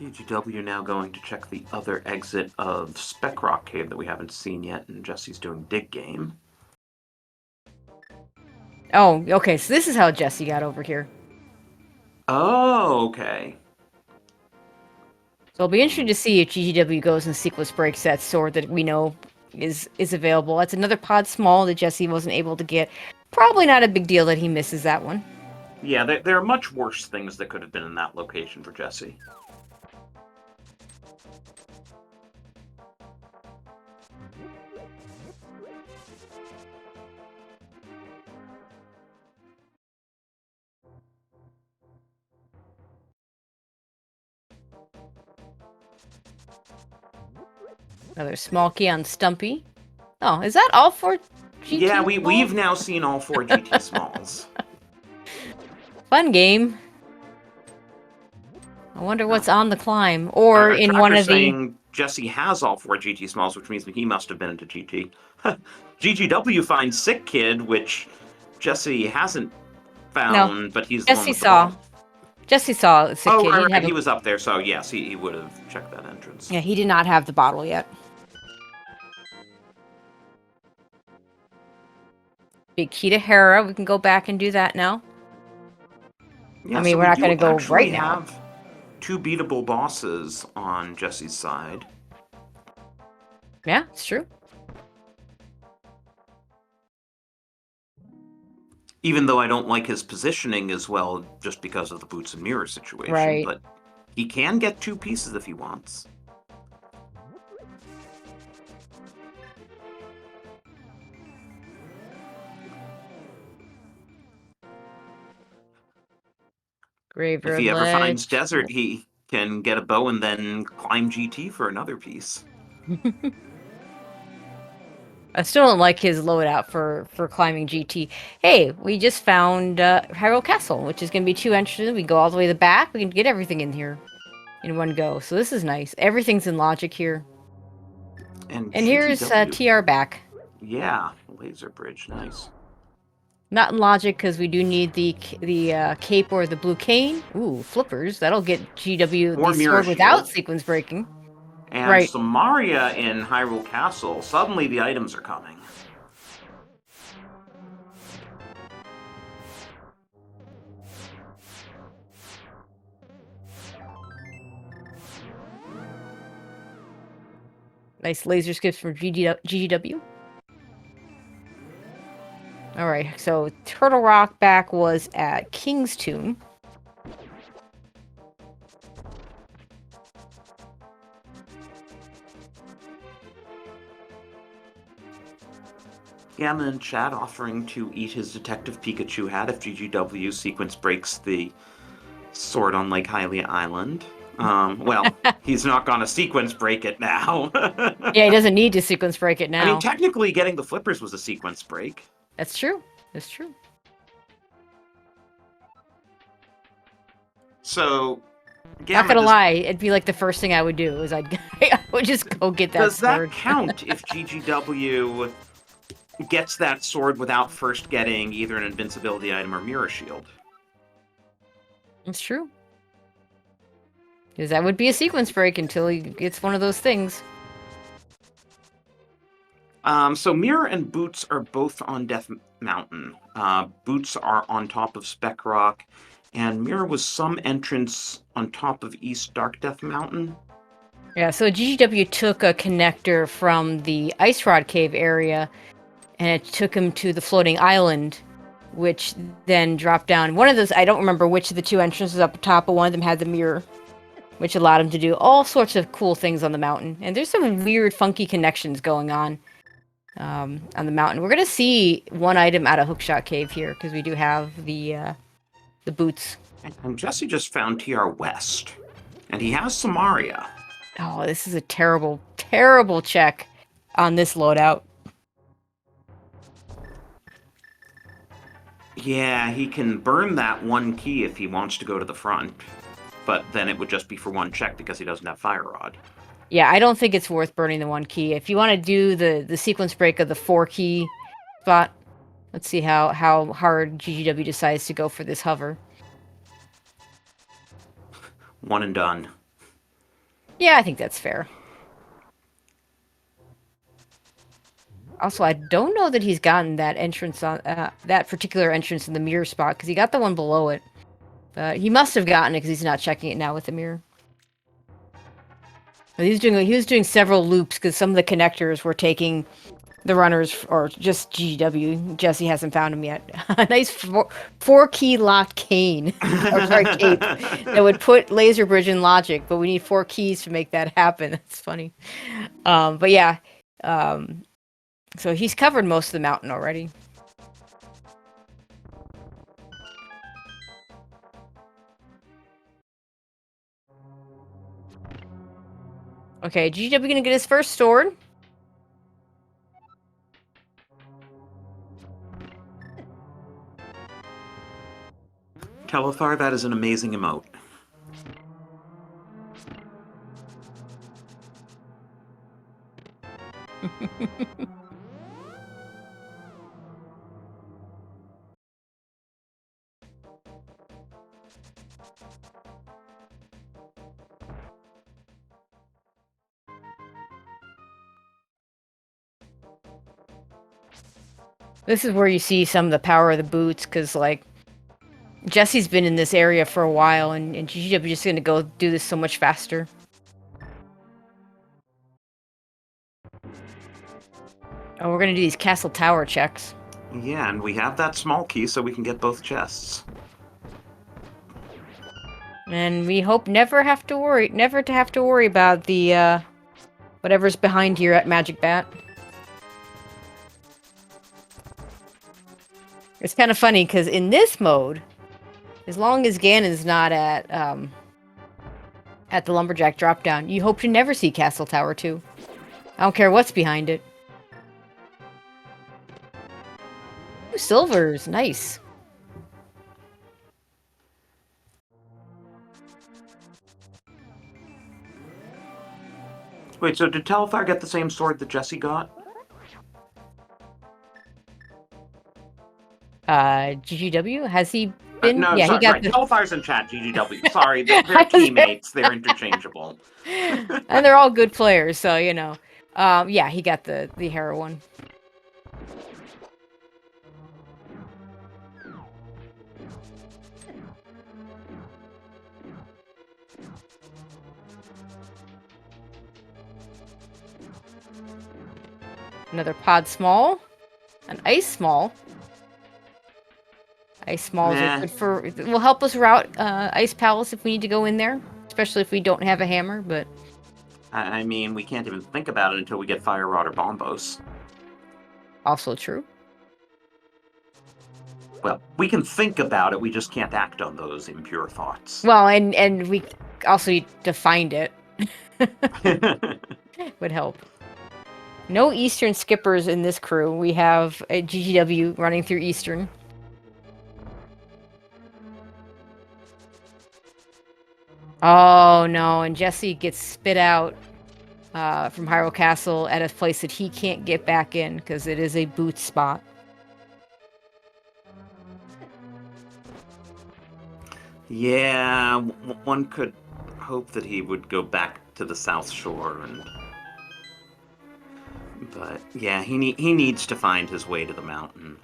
Speaker 1: GGW now going to check the other exit of Spec Rock Cave that we haven't seen yet, and Jesse's doing Dig Game.
Speaker 2: Oh, okay, so this is how Jesse got over here.
Speaker 1: Oh, okay.
Speaker 2: So it'll be interesting to see if GGW goes and sequence breaks that sword that we know is available. That's another pod small that Jesse wasn't able to get. Probably not a big deal that he misses that one.
Speaker 1: Yeah, there are much worse things that could have been in that location for Jesse.
Speaker 2: Another small key on Stumpy. Oh, is that all for GT?
Speaker 1: Yeah, we've now seen all 4 GT Smalls.
Speaker 2: Fun game. I wonder what's on the climb, or in one of
Speaker 1: saying Jesse has all 4 GT Smalls, which means that he must have been into GT. GGW finds Sick Kid, which Jesse hasn't found,
Speaker 2: no,
Speaker 1: but he's
Speaker 2: Jesse
Speaker 1: the one with
Speaker 2: saw.
Speaker 1: the ball.
Speaker 2: Jesse saw Sick
Speaker 1: Oh,
Speaker 2: Kid.
Speaker 1: right, he was up there, so yes, he would have checked that entrance.
Speaker 2: Yeah, he did not have the bottle yet. Big key to Hera. We can go back and do that now.
Speaker 1: Yeah,
Speaker 2: I mean,
Speaker 1: so
Speaker 2: we're not going to go right now.
Speaker 1: Have 2 beatable bosses on Jesse's side.
Speaker 2: Yeah, it's true.
Speaker 1: Even though I don't like his positioning as well, just because of the boots and mirror situation.
Speaker 2: Right.
Speaker 1: But he can get 2 pieces if he wants.
Speaker 2: Graveyard
Speaker 1: If he ever
Speaker 2: Ledge.
Speaker 1: finds Desert, he can get a bow and then climb GT for another piece.
Speaker 2: I still don't like his loadout for climbing GT. Hey, we just found Hyrule Castle, which is going to be 2 entrances. We go all the way to the back. We can get everything in here in one go. So this is nice. Everything's in logic here. And here's TR back.
Speaker 1: Yeah, laser bridge, nice.
Speaker 2: Not in logic because we do need the cape or the blue cane. Ooh, flippers. That'll get GW
Speaker 1: Or
Speaker 2: the
Speaker 1: mirror
Speaker 2: sword without
Speaker 1: shield.
Speaker 2: sequence breaking.
Speaker 1: And
Speaker 2: right.
Speaker 1: Samaria in Hyrule Castle, suddenly the items are coming.
Speaker 2: Nice laser skips from GGW. Alright, so Turtle Rock back was at King's Tomb.
Speaker 1: Ganon in chat offering to eat his Detective Pikachu hat if GGW sequence breaks the sword on Lake Hylia Island. Well, he's not gonna sequence break it now.
Speaker 2: Yeah, he doesn't need to sequence break it now.
Speaker 1: I mean, technically getting the flippers was a sequence break.
Speaker 2: That's true. That's true.
Speaker 1: So,
Speaker 2: not gonna lie, it'd be like the first thing I would do is I would just go get that sword.
Speaker 1: Does that count if GGW gets that sword without first getting either an invincibility item or mirror shield?
Speaker 2: It's true. Because that would be a sequence break until he gets one of those things.
Speaker 1: So Mirror and Boots are both on Death Mountain. Boots are on top of Spec Rock, and Mirror was some entrance on top of East Dark Death Mountain.
Speaker 2: Yeah, so GGW took a connector from the Ice Rod Cave area, and it took him to the floating island, which then dropped down. One of those, I don't remember which of the 2 entrances up top, but one of them had the mirror, which allowed him to do all sorts of cool things on the mountain. And there's some weird, funky connections going on the mountain. We're going to see one item out of Hookshot Cave here, because we do have the boots.
Speaker 1: And Jesse just found TR West, and he has Samaria.
Speaker 2: Oh, this is a terrible, terrible check on this loadout.
Speaker 1: Yeah, he can burn that 1 key if he wants to go to the front, but then it would just be for 1 check because he doesn't have Fire Rod.
Speaker 2: Yeah, I don't think it's worth burning the 1 key. If you want to do the sequence break of the 4 key spot, let's see how hard GGW decides to go for this hover.
Speaker 1: 1 and done.
Speaker 2: Yeah, I think that's fair. Also, I don't know that he's gotten that entrance on that particular entrance in the mirror spot, because he got the one below it. He must have gotten it because he's not checking it now with the mirror. But he was doing several loops because some of the connectors were taking the runners, or just GGW. Jesse hasn't found him yet. A nice 4 key locked cane, or sorry, cape that would put Laser Bridge in logic, but we need 4 keys to make that happen. That's funny. But yeah, so he's covered most of the mountain already. Okay, GW gonna get his first sword.
Speaker 1: Telethar, that is an amazing emote.
Speaker 2: This is where you see some of the power of the boots, because, like, Jesse's been in this area for a while, and GGW is just going to go do this so much faster. Oh, we're going to do these castle tower checks.
Speaker 1: Yeah, and we have that small key so we can get both chests.
Speaker 2: And we hope never to have to worry about the, whatever's behind here at Magic Bat. It's kind of funny, because in this mode, as long as Ganon's not at the Lumberjack dropdown, you hope to never see Castle Tower 2. I don't care what's behind it. Ooh, silvers, nice.
Speaker 1: Wait, so did Telethar get the same sword that Jesse got?
Speaker 2: GGW, has he been?
Speaker 1: No,
Speaker 2: Yeah, he
Speaker 1: sorry,
Speaker 2: got
Speaker 1: right.
Speaker 2: the.
Speaker 1: Telthar's in chat, GGW. Sorry, they're teammates. They're interchangeable.
Speaker 2: And they're all good players, so you know. Yeah, he got the Hera one. Another pod small, an ice small. Ice smalls are
Speaker 1: Nah.
Speaker 2: good for. Will help us route ice palace if we need to go in there, especially if we don't have a hammer. But
Speaker 1: I mean, we can't even think about it until we get Fire Rod or Bombos.
Speaker 2: also true.
Speaker 1: Well, we can think about it, we just can't act on those impure thoughts.
Speaker 2: Well, and we also need to find it. Would help. No Eastern skippers in this crew. We have a GGW running through Eastern. Oh no, and Jesse gets spit out from Hyrule Castle at a place that he can't get back in because it is a boot spot.
Speaker 1: Yeah, one could hope that he would go back to the South Shore, but yeah, he needs to find his way to the mountain.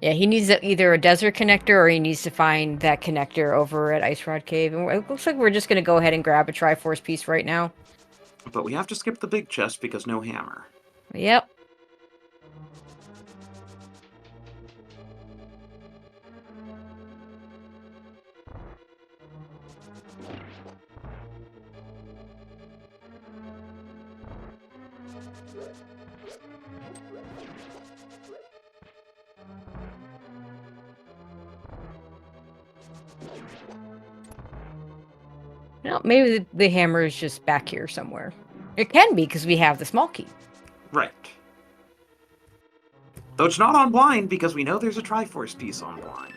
Speaker 2: Yeah, he needs either a desert connector or he needs to find that connector over at Ice Rod Cave. And it looks like we're just going to go ahead and grab a Triforce piece right now.
Speaker 1: But we have to skip the big chest because no hammer.
Speaker 2: Yep. No, maybe the hammer is just back here somewhere. It can be because we have the small key.
Speaker 1: Right. Though it's not on blind because we know there's a Triforce piece on blind.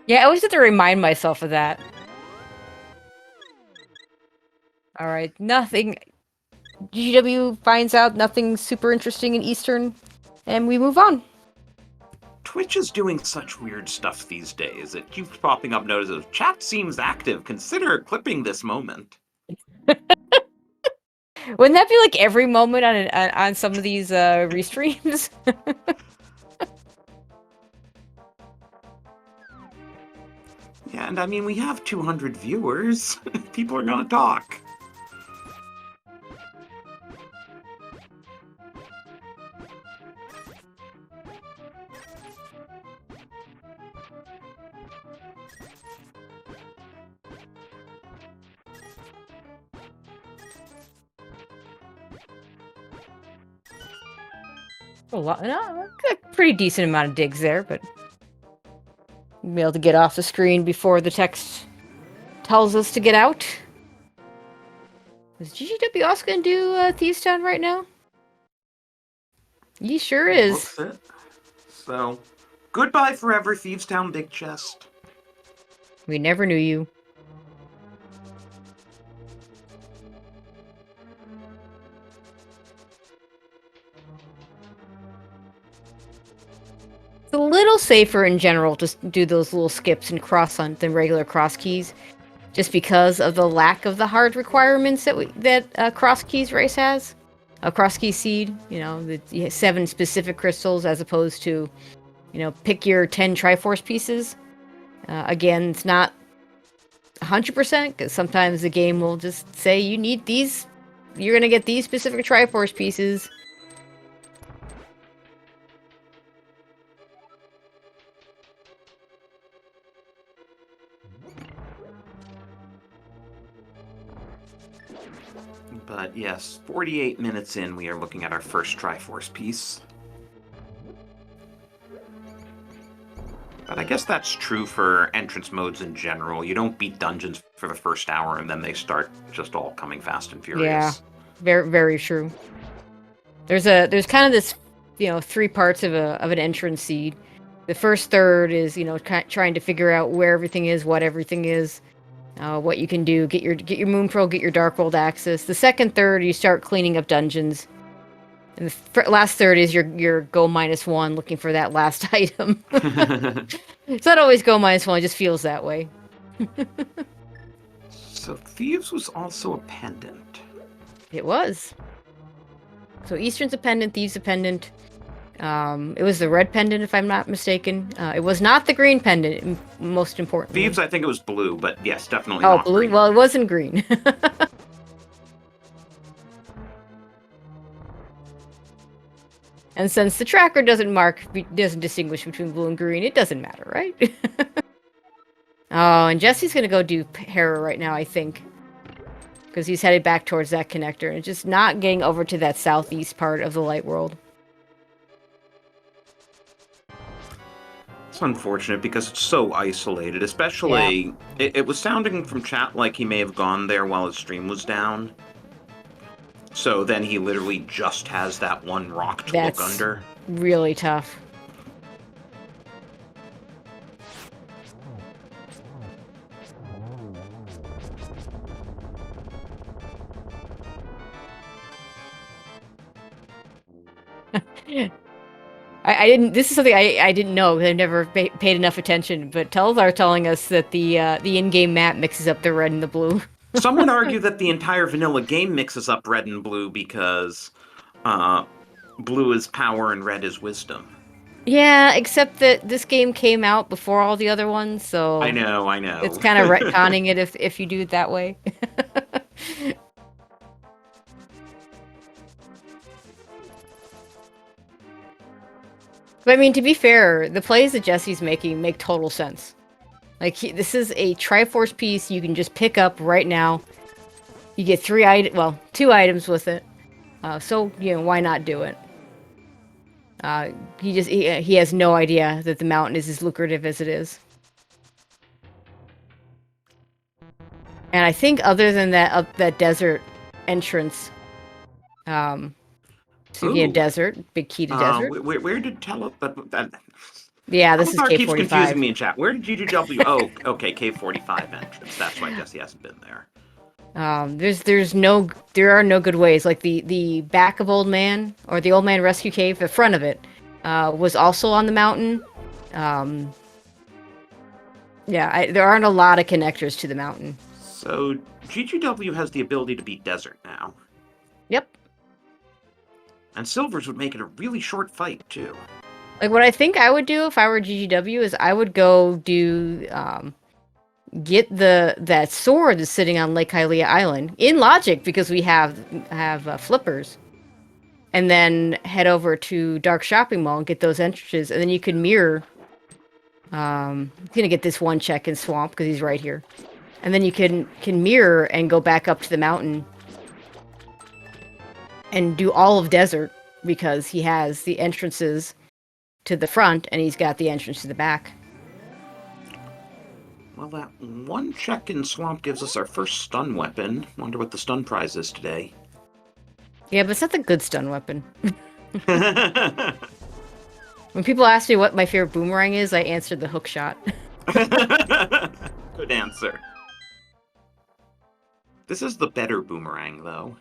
Speaker 2: Yeah, I always have to remind myself of that. All right, nothing. GW finds out nothing super interesting in Eastern, and we move on.
Speaker 1: Twitch is doing such weird stuff these days. It keeps popping up notices. Chat seems active. Consider clipping this moment.
Speaker 2: Wouldn't that be like every moment on some of these restreams?
Speaker 1: Yeah, and I mean, we have 200 viewers. People are gonna talk.
Speaker 2: A lot, no, a pretty decent amount of digs there, but be able to get off the screen before the text tells us to get out. Is GGW also gonna do Thieves Town right now? He sure is.
Speaker 1: Looks it. So, goodbye forever, Thieves Town Big Chest.
Speaker 2: We never knew you. It's a little safer in general to do those little skips and cross hunt than regular cross keys, just because of the lack of the hard requirements that cross keys race has. A cross key seed, you know, the 7 specific crystals as opposed to, you know, pick your 10 Triforce pieces. Again, it's not 100% because sometimes the game will just say you need these. You're gonna get these specific Triforce pieces.
Speaker 1: But yes, 48 minutes in, we are looking at our first Triforce piece. But I guess that's true for entrance modes in general. You don't beat dungeons for the first hour, and then they start just all coming fast and furious.
Speaker 2: Yeah, very, very true. There's kind of this, three parts of an entrance seed. The first third is, trying to figure out where everything is, what everything is, what you can do, get your Moon Pearl, get your Dark World access. The second third, you start cleaning up dungeons. And the last third is your go -1, looking for that last item. It's not always go -1, it just feels that way.
Speaker 1: So Thieves was also a pendant.
Speaker 2: It was. So Eastern's a pendant, Thieves a pendant. It was the red pendant, if I'm not mistaken. It was not the green pendant, most importantly.
Speaker 1: Thieves, I think it was blue, but yes, definitely
Speaker 2: not
Speaker 1: blue.
Speaker 2: Green. Well, it wasn't green. And since the tracker doesn't distinguish between blue and green, it doesn't matter, right? Oh, and Jesse's gonna go do Hera right now, I think. Because he's headed back towards that connector, and just not getting over to that southeast part of the light world.
Speaker 1: It's unfortunate because it's so isolated, especially... Yeah. It was sounding from chat like he may have gone there while his stream was down. So then he literally just has that one rock to look under.
Speaker 2: Really tough. I didn't. This is something I didn't know. I've never paid enough attention. But Tells are telling us that the in-game map mixes up the red and the blue.
Speaker 1: Some would argue that the entire vanilla game mixes up red and blue because blue is power and red is wisdom.
Speaker 2: Yeah, except that this game came out before all the other ones, so...
Speaker 1: I know.
Speaker 2: It's kind of retconning it if you do it that way. But I mean, to be fair, the plays that Jesse's making make total sense. Like, this is a Triforce piece you can just pick up right now. You get 2 items with it. So, why not do it? He has no idea that the mountain is as lucrative as it is. And I think other than that desert entrance, desert, big key to desert.
Speaker 1: Where did that?
Speaker 2: Yeah, this is K45.
Speaker 1: Keeps confusing me in chat. Where did GGW? Oh, okay, K45 entrance. That's why Jesse hasn't been there. There are no good ways. Like the back of Old Man, or the Old Man Rescue Cave, the front of it, was also on the mountain. There aren't a lot of connectors to the mountain. So GGW has the ability to beat desert now.
Speaker 2: Yep. And
Speaker 1: Silvers would make it a really short fight too.
Speaker 2: Like, what I think I would do if I were GGW is I would go do get that sword that's sitting on Lake Hylia Island in logic, because we have flippers, and then head over to Dark Shopping Mall and get those entrances, and then you can mirror. He's gonna get this one check in Swamp because he's right here, and then you can mirror and go back up to the mountain and do all of desert, because he has the entrances to the front and he's got the entrance to the back.
Speaker 1: Well, that one check in Swamp gives us our first stun weapon. Wonder what the stun prize is today.
Speaker 2: Yeah, but it's not the good stun weapon. When people ask me what my favorite boomerang is, I answer the hook shot.
Speaker 1: Good answer. This is the better boomerang, though.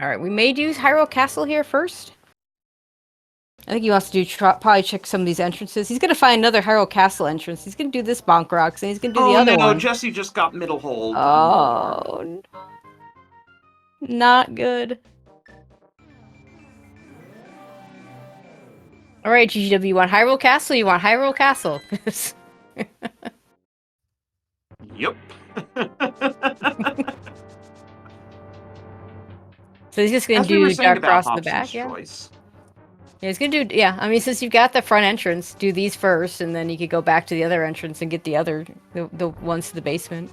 Speaker 2: Alright, we may do Hyrule Castle here first. I think he wants to probably check some of these entrances. He's going to find another Hyrule Castle entrance. He's going to do this Bonk Rocks, and he's going to do the other one.
Speaker 1: Oh, no, Jesse just got middle hold.
Speaker 2: Oh, no. Not good. Alright, GGW, you want Hyrule Castle? You want Hyrule Castle?
Speaker 1: Yep.
Speaker 2: So he's just going to do Dark Frost in the back, yeah? Yeah, he's going to do, I mean, since you've got the front entrance, do these first, and then you could go back to the other entrance and get the ones to the basement.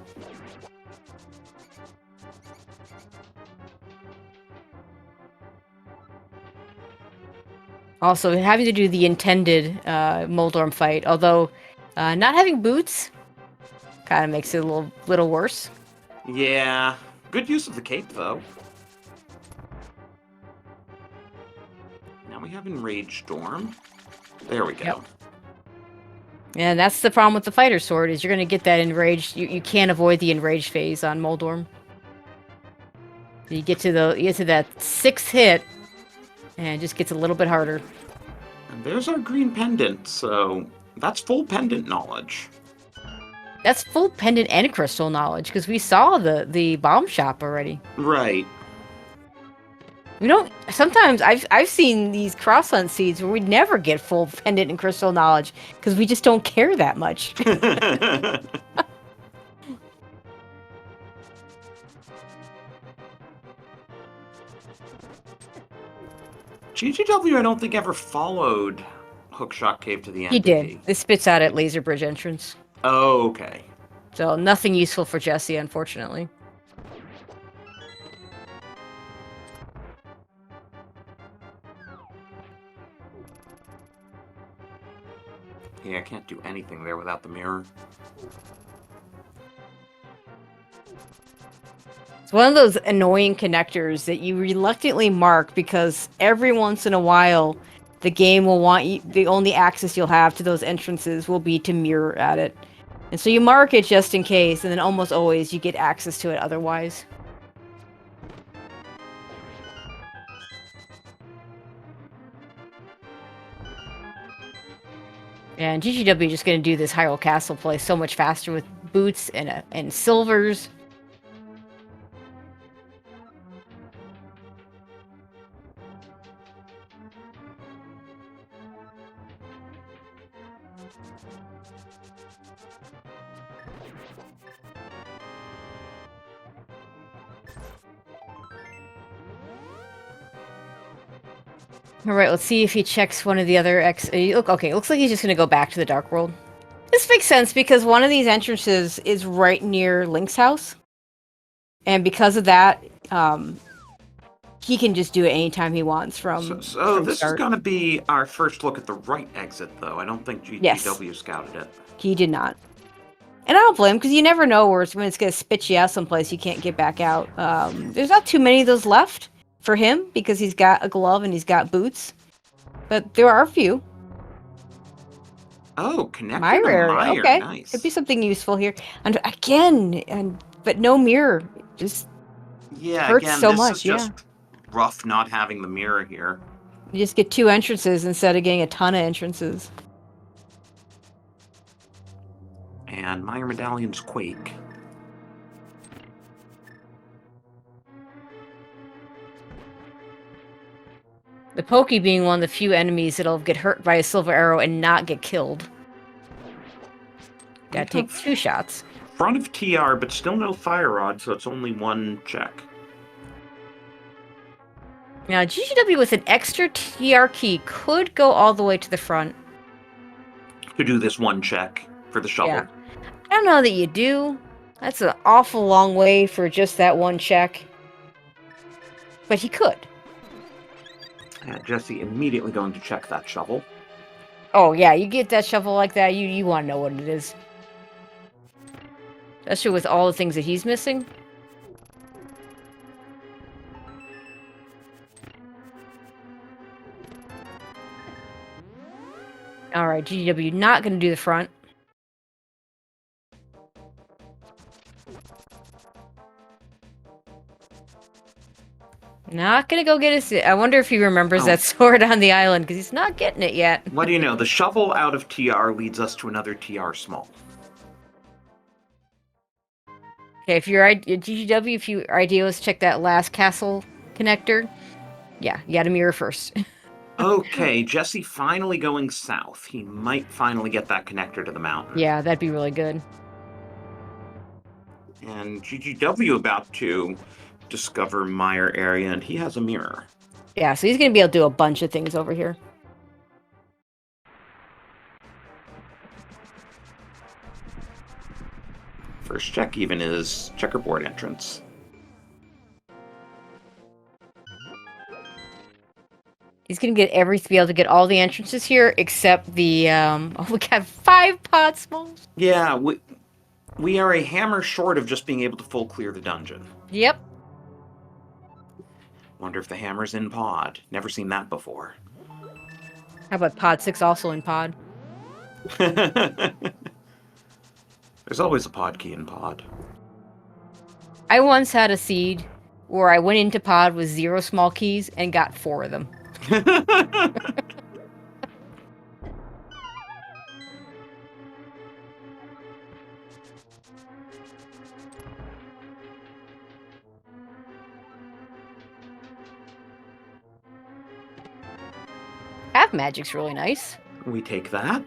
Speaker 2: Also, having to do the intended Moldorm fight, although not having boots kind of makes it a little worse.
Speaker 1: Yeah. Good use of the cape, though. Now we have Enraged Storm. There we go.
Speaker 2: Yep. And that's the problem with the fighter sword, is you're going to get that enraged. You can't avoid the enraged phase on Moldorm. You get to that 6th hit, and it just gets a little bit harder.
Speaker 1: And there's our green pendant, so that's full pendant knowledge.
Speaker 2: That's full pendant and crystal knowledge, because we saw the bomb shop already.
Speaker 1: Right.
Speaker 2: We don't. Sometimes I've seen these cross hunt seeds where we never get full pendant and crystal knowledge because we just don't care that much.
Speaker 1: GGW, I don't think ever followed Hookshot Cave to the end.
Speaker 2: He did. It spits out at Laser Bridge entrance.
Speaker 1: Oh, okay.
Speaker 2: So nothing useful for Jesse, unfortunately.
Speaker 1: Yeah, I can't do anything there without the mirror.
Speaker 2: It's one of those annoying connectors that you reluctantly mark because every once in a while the game will want you, the only access you'll have to those entrances will be to mirror at it. And so you mark it just in case, and then almost always you get access to it otherwise. And GGW is just going to do this Hyrule Castle play so much faster with boots and silvers. All right, let's see if he checks one of the other okay, it looks like he's just going to go back to the Dark World. This makes sense because one of these entrances is right near Link's house. And because of that, he can just do it anytime he wants from
Speaker 1: So this
Speaker 2: start.
Speaker 1: is going to be our first look at the right exit, though. I don't think GGW scouted it.
Speaker 2: He did not. And I don't blame him, because you never know when it's going to spit you out someplace you can't get back out. There's not too many of those left for him, because he's got a glove and he's got boots. But there are a few.
Speaker 1: Oh, connected
Speaker 2: Mire
Speaker 1: to
Speaker 2: area.
Speaker 1: Mire.
Speaker 2: Okay.
Speaker 1: Nice.
Speaker 2: Could be something useful here. And again, but no mirror. Just hurts
Speaker 1: again,
Speaker 2: so
Speaker 1: this
Speaker 2: much.
Speaker 1: is just rough not having the mirror here.
Speaker 2: You just get 2 entrances instead of getting a ton of entrances.
Speaker 1: And Mire Medallion's Quake.
Speaker 2: The Pokey being one of the few enemies that'll get hurt by a silver arrow and not get killed. Gotta take 2 shots.
Speaker 1: Front of TR, but still no Fire Rod, so it's only 1 check.
Speaker 2: Now, GGW with an extra TR key could go all the way to the front.
Speaker 1: To do this 1 check for the shovel.
Speaker 2: Yeah. I don't know that you do. That's an awful long way for just that 1 check. But he could.
Speaker 1: Jesse immediately going to check that shovel.
Speaker 2: Oh, yeah, you get that shovel like that, you want to know what it is. Especially with all the things that he's missing. Alright, GGW not going to do the front. Not gonna go get his... I wonder if he remembers that sword on the island, because he's not getting it yet.
Speaker 1: What do you know? The shovel out of TR leads us to another TR small.
Speaker 2: Okay, if you're GGW, if your idea was check that last castle connector, yeah, you gotta mirror first.
Speaker 1: Okay, Jesse finally going south. He might finally get that connector to the mountain.
Speaker 2: Yeah, that'd be really good.
Speaker 1: And GGW about to discover Mire area, and he has a mirror.
Speaker 2: Yeah, so he's gonna be able to do a bunch of things over here.
Speaker 1: First check even is checkerboard entrance.
Speaker 2: He's gonna be able to get all the entrances here except the oh, we got 5 pod smalls.
Speaker 1: Yeah, we are a hammer short of just being able to full clear the dungeon.
Speaker 2: Yep.
Speaker 1: Wonder if the hammer's in pod. Never seen that before.
Speaker 2: How about pod 6 also in pod?
Speaker 1: There's always a pod key in pod.
Speaker 2: I once had a seed where I went into pod with 0 small keys and got 4 of them. Half magic's really nice.
Speaker 1: We take that.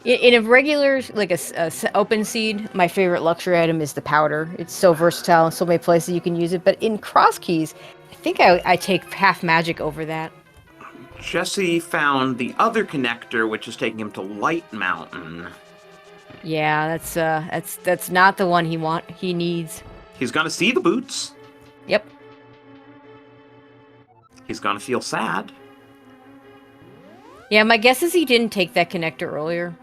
Speaker 2: In a regular, like a open seed, my favorite luxury item is the powder. It's so versatile in so many places you can use it. But in cross keys, I think I take half magic over that.
Speaker 1: Jesse found the other connector, which is taking him to Light Mountain.
Speaker 2: Yeah, that's not the one he needs.
Speaker 1: He's gonna see the boots.
Speaker 2: Yep.
Speaker 1: He's gonna feel sad.
Speaker 2: Yeah, my guess is he didn't take that connector earlier.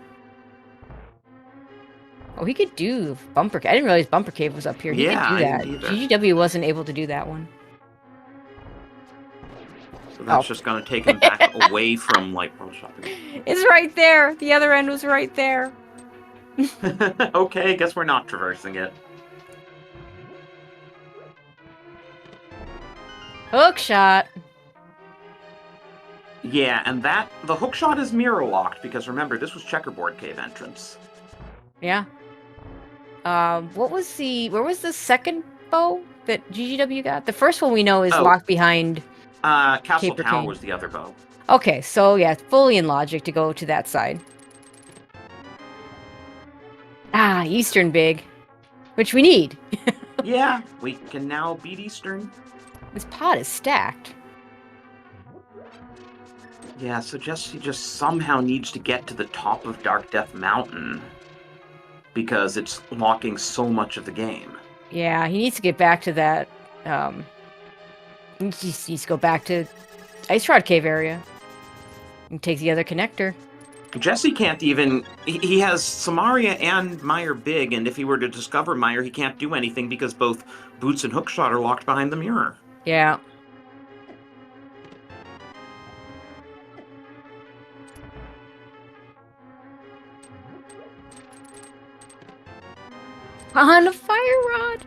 Speaker 2: Oh, he could do Bumper Cave. I didn't realize Bumper Cave was up here. He
Speaker 1: Yeah,
Speaker 2: could do
Speaker 1: I
Speaker 2: that.
Speaker 1: didn't either.
Speaker 2: GGW wasn't able to do that one.
Speaker 1: So that's just gonna take him back away from like World Shopping.
Speaker 2: It's right there. The other end was right there.
Speaker 1: Okay, guess we're not traversing it.
Speaker 2: Hook shot.
Speaker 1: Yeah, and the hook shot is mirror locked because remember this was checkerboard cave entrance.
Speaker 2: Yeah. Where was the second bow that GGW got? The first one we know is locked behind.
Speaker 1: Castle
Speaker 2: Caper
Speaker 1: Tower
Speaker 2: Cane.
Speaker 1: was the other bow.
Speaker 2: Okay, so yeah, fully in logic to go to that side. Ah, Eastern big, which we need.
Speaker 1: Yeah, we can now beat Eastern.
Speaker 2: This pod is stacked.
Speaker 1: Yeah, so Jesse just somehow needs to get to the top of Dark Death Mountain because it's locking so much of the game.
Speaker 2: Yeah, he needs to get back to that. He needs to go back to Ice Rod Cave area and take the other connector.
Speaker 1: Jesse can't even... He has Samaria and Meyer big, and if he were to discover Meyer, he can't do anything because both Boots and Hookshot are locked behind the mirror.
Speaker 2: Yeah. On a fire rod.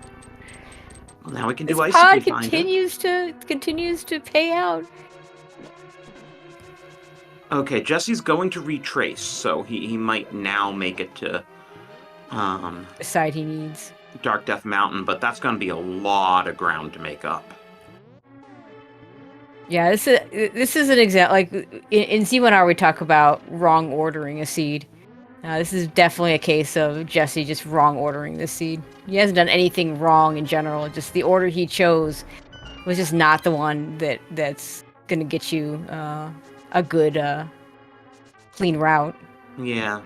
Speaker 1: Well, now we can do
Speaker 2: This
Speaker 1: Ice
Speaker 2: pod
Speaker 1: if we find it.
Speaker 2: continues to pay out.
Speaker 1: Okay, Jesse's going to retrace, so he might now make it to
Speaker 2: The side he needs.
Speaker 1: Dark Death Mountain, but that's going to be a lot of ground to make up.
Speaker 2: Yeah, this is an example. Like in Z1R, we talk about wrong ordering a seed. This is definitely a case of Jesse just wrong ordering this seed. He hasn't done anything wrong in general. Just the order he chose was just not the one that's gonna get you a good clean route.
Speaker 1: Yeah.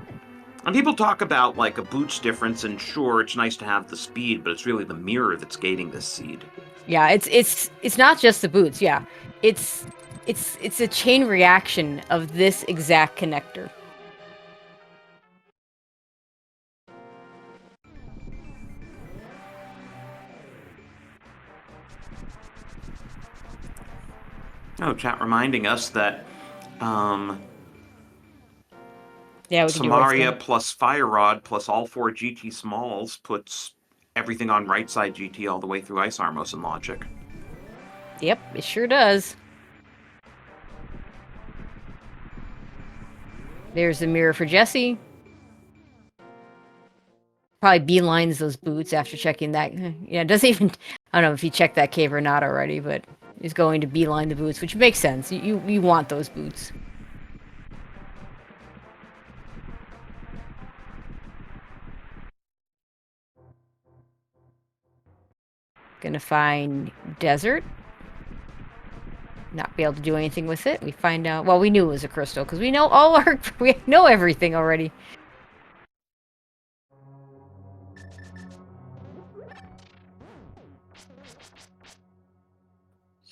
Speaker 1: And people talk about like a boots difference, and sure, it's nice to have the speed, but it's really the mirror that's gating this seed.
Speaker 2: Yeah, it's not just the boots. Yeah, it's a chain reaction of this exact connector.
Speaker 1: Oh, chat reminding us that
Speaker 2: Yeah, we can do
Speaker 1: Samaria
Speaker 2: it.
Speaker 1: plus Fire Rod plus all 4 GT Smalls puts everything on right side GT all the way through Ice Armos and Logic.
Speaker 2: Yep, it sure does. There's the mirror for Jesse. Probably beelines those boots after checking that. Yeah, it doesn't even... I don't know if he checked that cave or not already, but he's going to beeline the boots, which makes sense. You want those boots. Gonna find desert. Not be able to do anything with it. We find out... Well, we knew it was a crystal, because we know all our... We know everything already.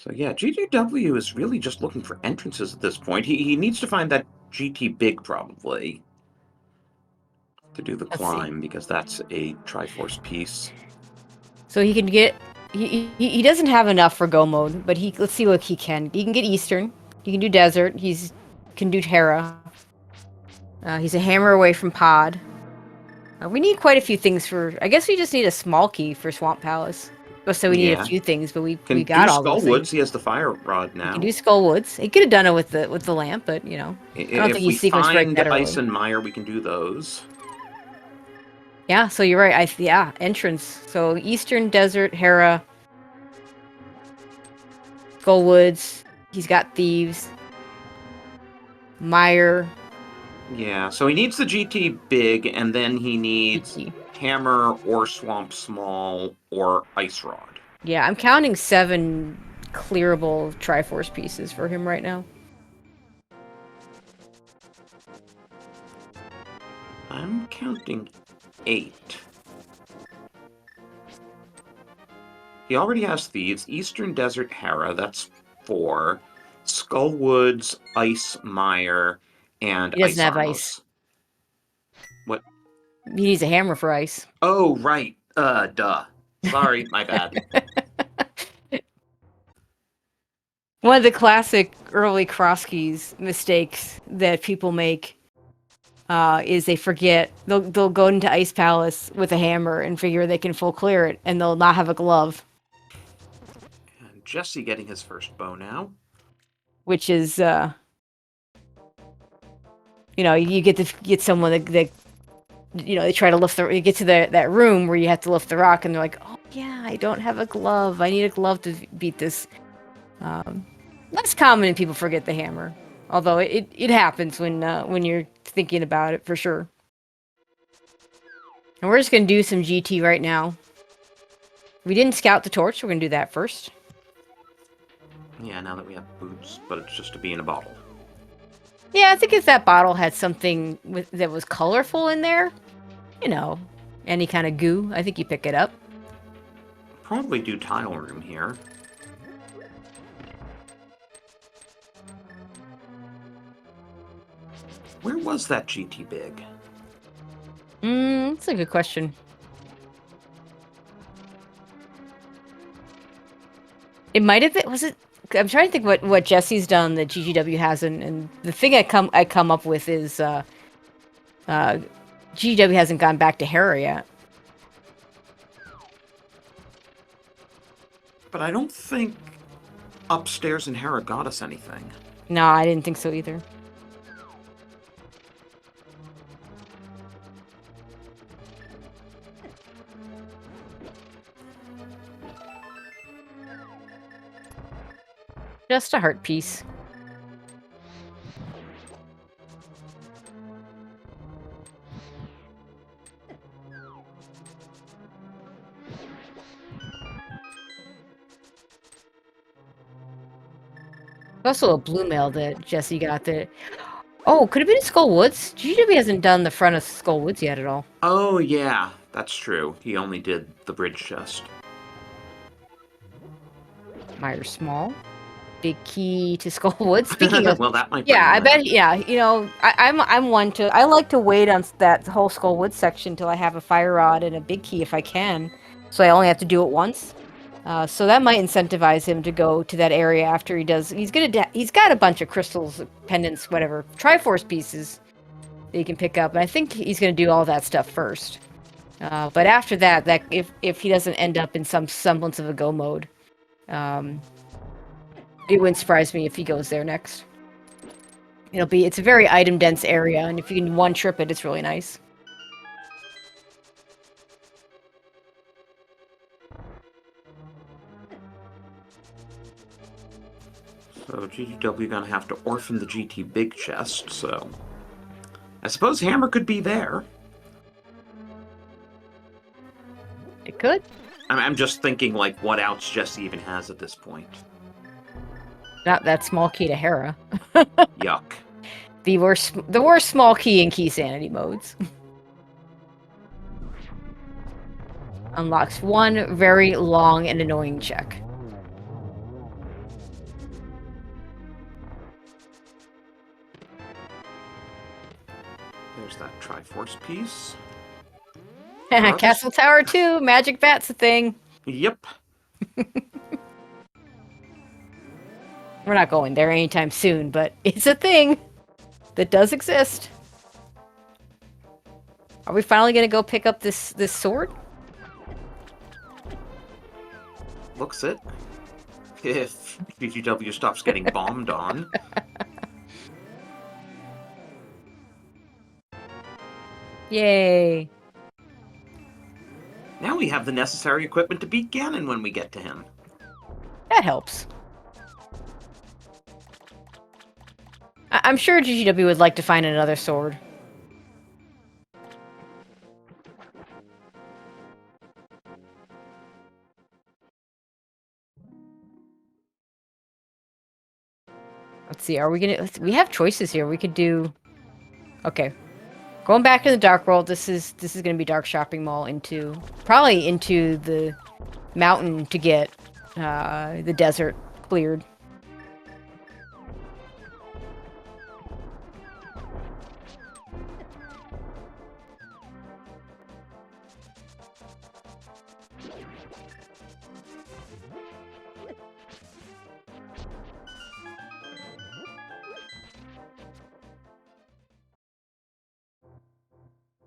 Speaker 1: So yeah, GGW is really just looking for entrances at this point. He needs to find that GT Big probably to do the
Speaker 2: Let's see.
Speaker 1: climb, because that's a Triforce piece.
Speaker 2: So he can get. He doesn't have enough for go mode, but let's see what he can. He can get Eastern. He can do Desert. Can do Terra. He's a hammer away from Pod. We need quite a few things for. I guess we just need a small key for Swamp Palace. So we need a few things, but we
Speaker 1: Can
Speaker 2: got
Speaker 1: do
Speaker 2: all those
Speaker 1: Skullwoods.
Speaker 2: things.
Speaker 1: He has the fire rod now.
Speaker 2: He can do Skullwoods. He could have done it with the lamp, but you know, I don't think he's sequence break that early.
Speaker 1: Ice and Mire, we can do those.
Speaker 2: Yeah, so you're right. Entrance. So Eastern Desert, Hera, Skullwoods. He's got Thieves, Mire.
Speaker 1: Yeah, so he needs the GT Big, and then he needs Hammer or Swamp Small or Ice Rod.
Speaker 2: Yeah, I'm counting 7 clearable Triforce pieces for him right now.
Speaker 1: I'm counting 8. He already has Thieves, Eastern Desert Hera, that's 4, Skullwoods, Ice Mire, and
Speaker 2: He doesn't
Speaker 1: Ice
Speaker 2: have
Speaker 1: Armos.
Speaker 2: ice.
Speaker 1: What?
Speaker 2: He needs a hammer for ice.
Speaker 1: Oh, right. Duh. Sorry, my bad.
Speaker 2: One of the classic early cross keys mistakes that people make is they forget. They'll go into Ice Palace with a hammer and figure they can full clear it, and they'll not have a glove.
Speaker 1: And Jesse getting his first bow now.
Speaker 2: Which is, you get someone that they try to you get to that room where you have to lift the rock, and they're like, oh yeah, I don't have a glove. I need a glove to beat this. Less common and people forget the hammer. Although it happens when you're thinking about it, for sure. And we're just going to do some GT right now. We didn't scout the torch, so we're going to do that first.
Speaker 1: Yeah, now that we have boots, but it's just to be in a bottle.
Speaker 2: Yeah, I think if that bottle had something that was colorful in there, any kind of goo, I think you pick it up.
Speaker 1: Probably do tile room here. Where was that GT Big?
Speaker 2: That's a good question. It might have been. Was it? I'm trying to think what Jesse's done that GGW hasn't, and the thing I come up with is GGW hasn't gone back to Hera yet.
Speaker 1: But I don't think upstairs in Hera got us anything.
Speaker 2: No, I didn't think so either. Just a heart piece. Also a blue mail that Jesse got that. Oh, could have been Skullwoods. GW hasn't done the front of Skullwoods yet at all.
Speaker 1: Oh yeah, that's true. He only did the bridge chest.
Speaker 2: Mire small. Big key to Skullwoods. Speaking of,
Speaker 1: well, that might.
Speaker 2: Yeah, I bet. Yeah, I'm one to. I like to wait on that whole Skullwoods section until I have a fire rod and a big key if I can, so I only have to do it once. So that might incentivize him to go to that area after he does. He's got a bunch of crystals, pendants, whatever, Triforce pieces that he can pick up, and I think he's gonna do all that stuff first. But after that, if he doesn't end up in some semblance of a go mode. It wouldn't surprise me if he goes there next. It's a very item dense area, and if you can one trip it, it's really nice.
Speaker 1: So GGW gonna have to orphan the GT Big chest, so I suppose Hammer could be there.
Speaker 2: It could.
Speaker 1: I'm just thinking, like, what outs Jesse even has at this point.
Speaker 2: Not that small key to Hera.
Speaker 1: Yuck.
Speaker 2: The worst small key in key sanity modes. Unlocks one very long and annoying check.
Speaker 1: There's that Triforce piece. Others-
Speaker 2: Castle Tower 2, Magic Bat's a thing.
Speaker 1: Yep.
Speaker 2: We're not going there anytime soon, but it's a thing that does exist. Are we finally gonna go pick up this sword?
Speaker 1: Looks it. If GGW stops getting bombed on.
Speaker 2: Yay.
Speaker 1: Now we have the necessary equipment to beat Ganon when we get to him.
Speaker 2: That helps. I'm sure GGW would like to find another sword. Let's see, are we gonna... We have choices here. We could do... Okay. Going back to the Dark World, this is gonna be Dark Shopping Mall into... Probably into the mountain to get the desert cleared.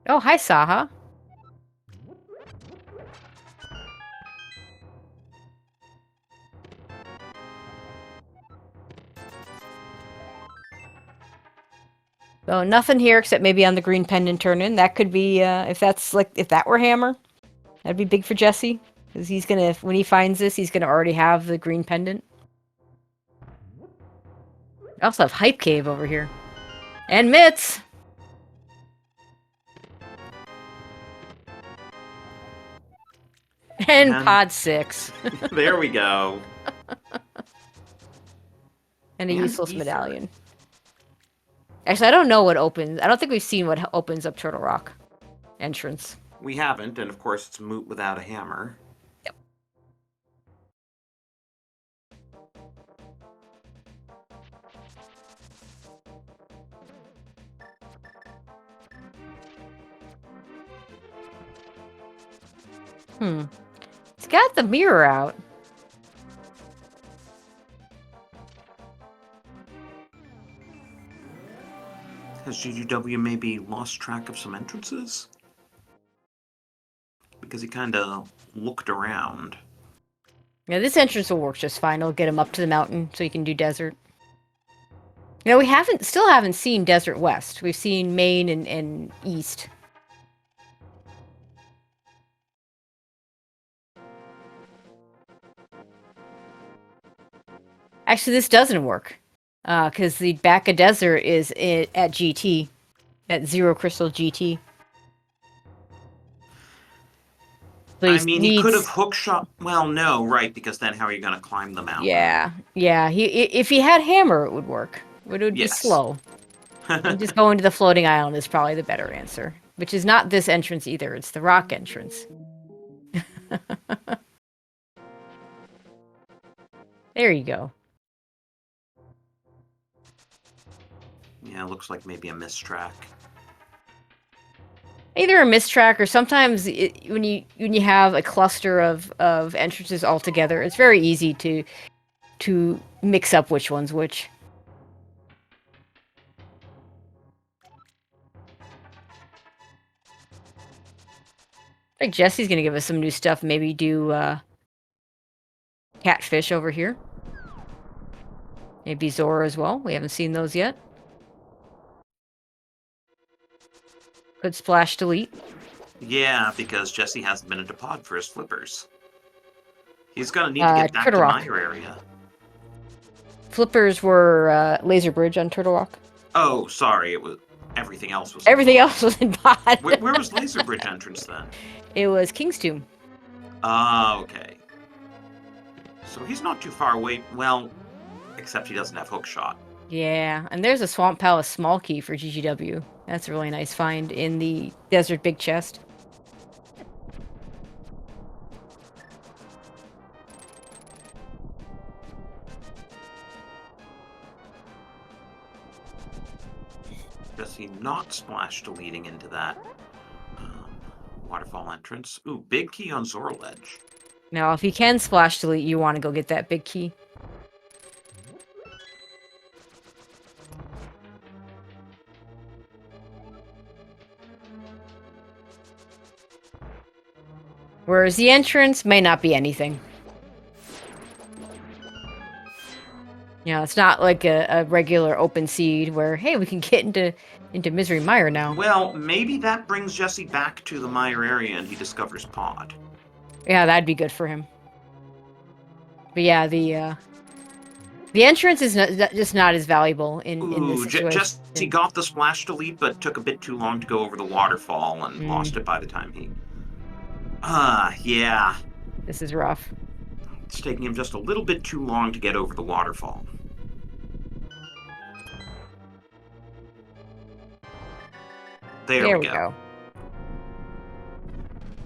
Speaker 2: Oh, hi, Saha. So nothing here except maybe on the green pendant turn-in. That could be, if that were Hammer, that'd be big for Jesse. Because he's gonna, when he finds this, he's gonna already have the green pendant. I also have Hype Cave over here. And Mitts! And Pod 6.
Speaker 1: There we go.
Speaker 2: And a
Speaker 1: And
Speaker 2: useless
Speaker 1: Ether.
Speaker 2: medallion. Actually, I don't know what opens. I don't think we've seen what opens up Turtle Rock entrance.
Speaker 1: We haven't, and of course it's moot without a hammer.
Speaker 2: Yep. It's got the mirror out.
Speaker 1: Has GGW maybe lost track of some entrances? Because he kind of looked around.
Speaker 2: Yeah, this entrance will work just fine. It'll get him up to the mountain so he can do desert. You know, we still haven't seen Desert West. We've seen Main and East. Actually, this doesn't work. Because the back of desert is at GT. At Zero Crystal GT. So
Speaker 1: I mean, he could have hookshot. Well, no, right, because then how are you going to climb the mountain?
Speaker 2: Yeah. If he had Hammer, it would work. It would be slow. And just going to the floating island is probably the better answer. Which is not this entrance either. It's the rock entrance. There you go.
Speaker 1: Yeah, looks like maybe a mistrack.
Speaker 2: Either a mistrack or sometimes when you have a cluster of entrances all together, it's very easy to mix up which one's which. I think Jesse's gonna give us some new stuff. Maybe do Catfish over here. Maybe Zora as well. We haven't seen those yet. Could Splash Delete.
Speaker 1: Yeah, because Jesse hasn't been into pod for his flippers. He's gonna need to get back to my area.
Speaker 2: Flippers were Laser Bridge on Turtle Rock.
Speaker 1: Oh, sorry, it was everything else was.
Speaker 2: Everything else was in pod.
Speaker 1: Where was Laser Bridge entrance then?
Speaker 2: It was King's Tomb.
Speaker 1: Ah, okay. So he's not too far away. Well, except he doesn't have hook shot.
Speaker 2: Yeah, and there's a Swamp Palace small key for GGW. That's a really nice find in the Desert Big Chest.
Speaker 1: Jesse not splash deleting into that waterfall entrance. Ooh, big key on Zoral Edge.
Speaker 2: Now, if you can splash delete, you want to go get that big key. Whereas the entrance may not be anything. You know, it's not like a regular open seed where, hey, we can get into Misery Mire now.
Speaker 1: Well, maybe that brings Jesse back to the Mire area and he discovers Pod.
Speaker 2: Yeah, that'd be good for him. But yeah, the entrance is just not as valuable in this situation.
Speaker 1: Jesse got the splash delete, but took a bit too long to go over the waterfall and lost it by the time he... yeah.
Speaker 2: This is rough.
Speaker 1: It's taking him just a little bit too long to get over the waterfall. There we go.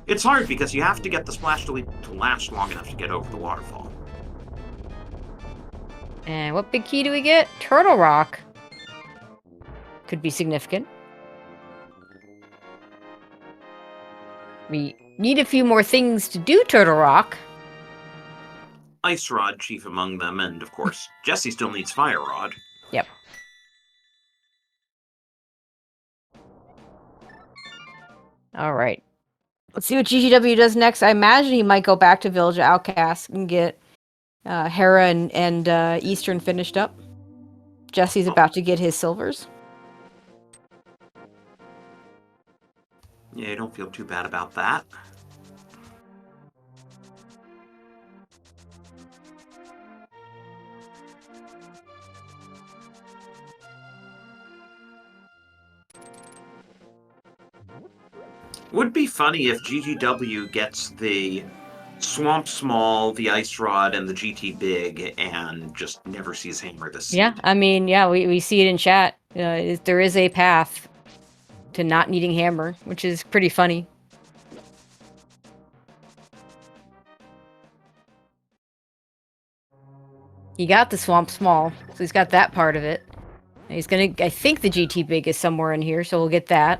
Speaker 1: It's hard because you have to get the splash delete to last long enough to get over the waterfall.
Speaker 2: And what big key do we get? Turtle Rock. Could be significant. We need a few more things to do Turtle Rock.
Speaker 1: Ice Rod chief among them, and of course, Jesse still needs Fire Rod.
Speaker 2: Yep. Alright. Let's see what GGW does next. I imagine he might go back to Village of Outcasts and get Hera and Eastern finished up. Jesse's about to get his silvers.
Speaker 1: Yeah, I don't feel too bad about that. Would be funny if GGW gets the Swamp Small, the Ice Rod, and the GT Big, and just never sees Hammer this seed.
Speaker 2: Yeah, I mean, yeah, we see it in chat. There is a path to not needing Hammer, which is pretty funny. He got the Swamp Small, so he's got that part of it. And he's gonna... I think the GT Big is somewhere in here, so we'll get that.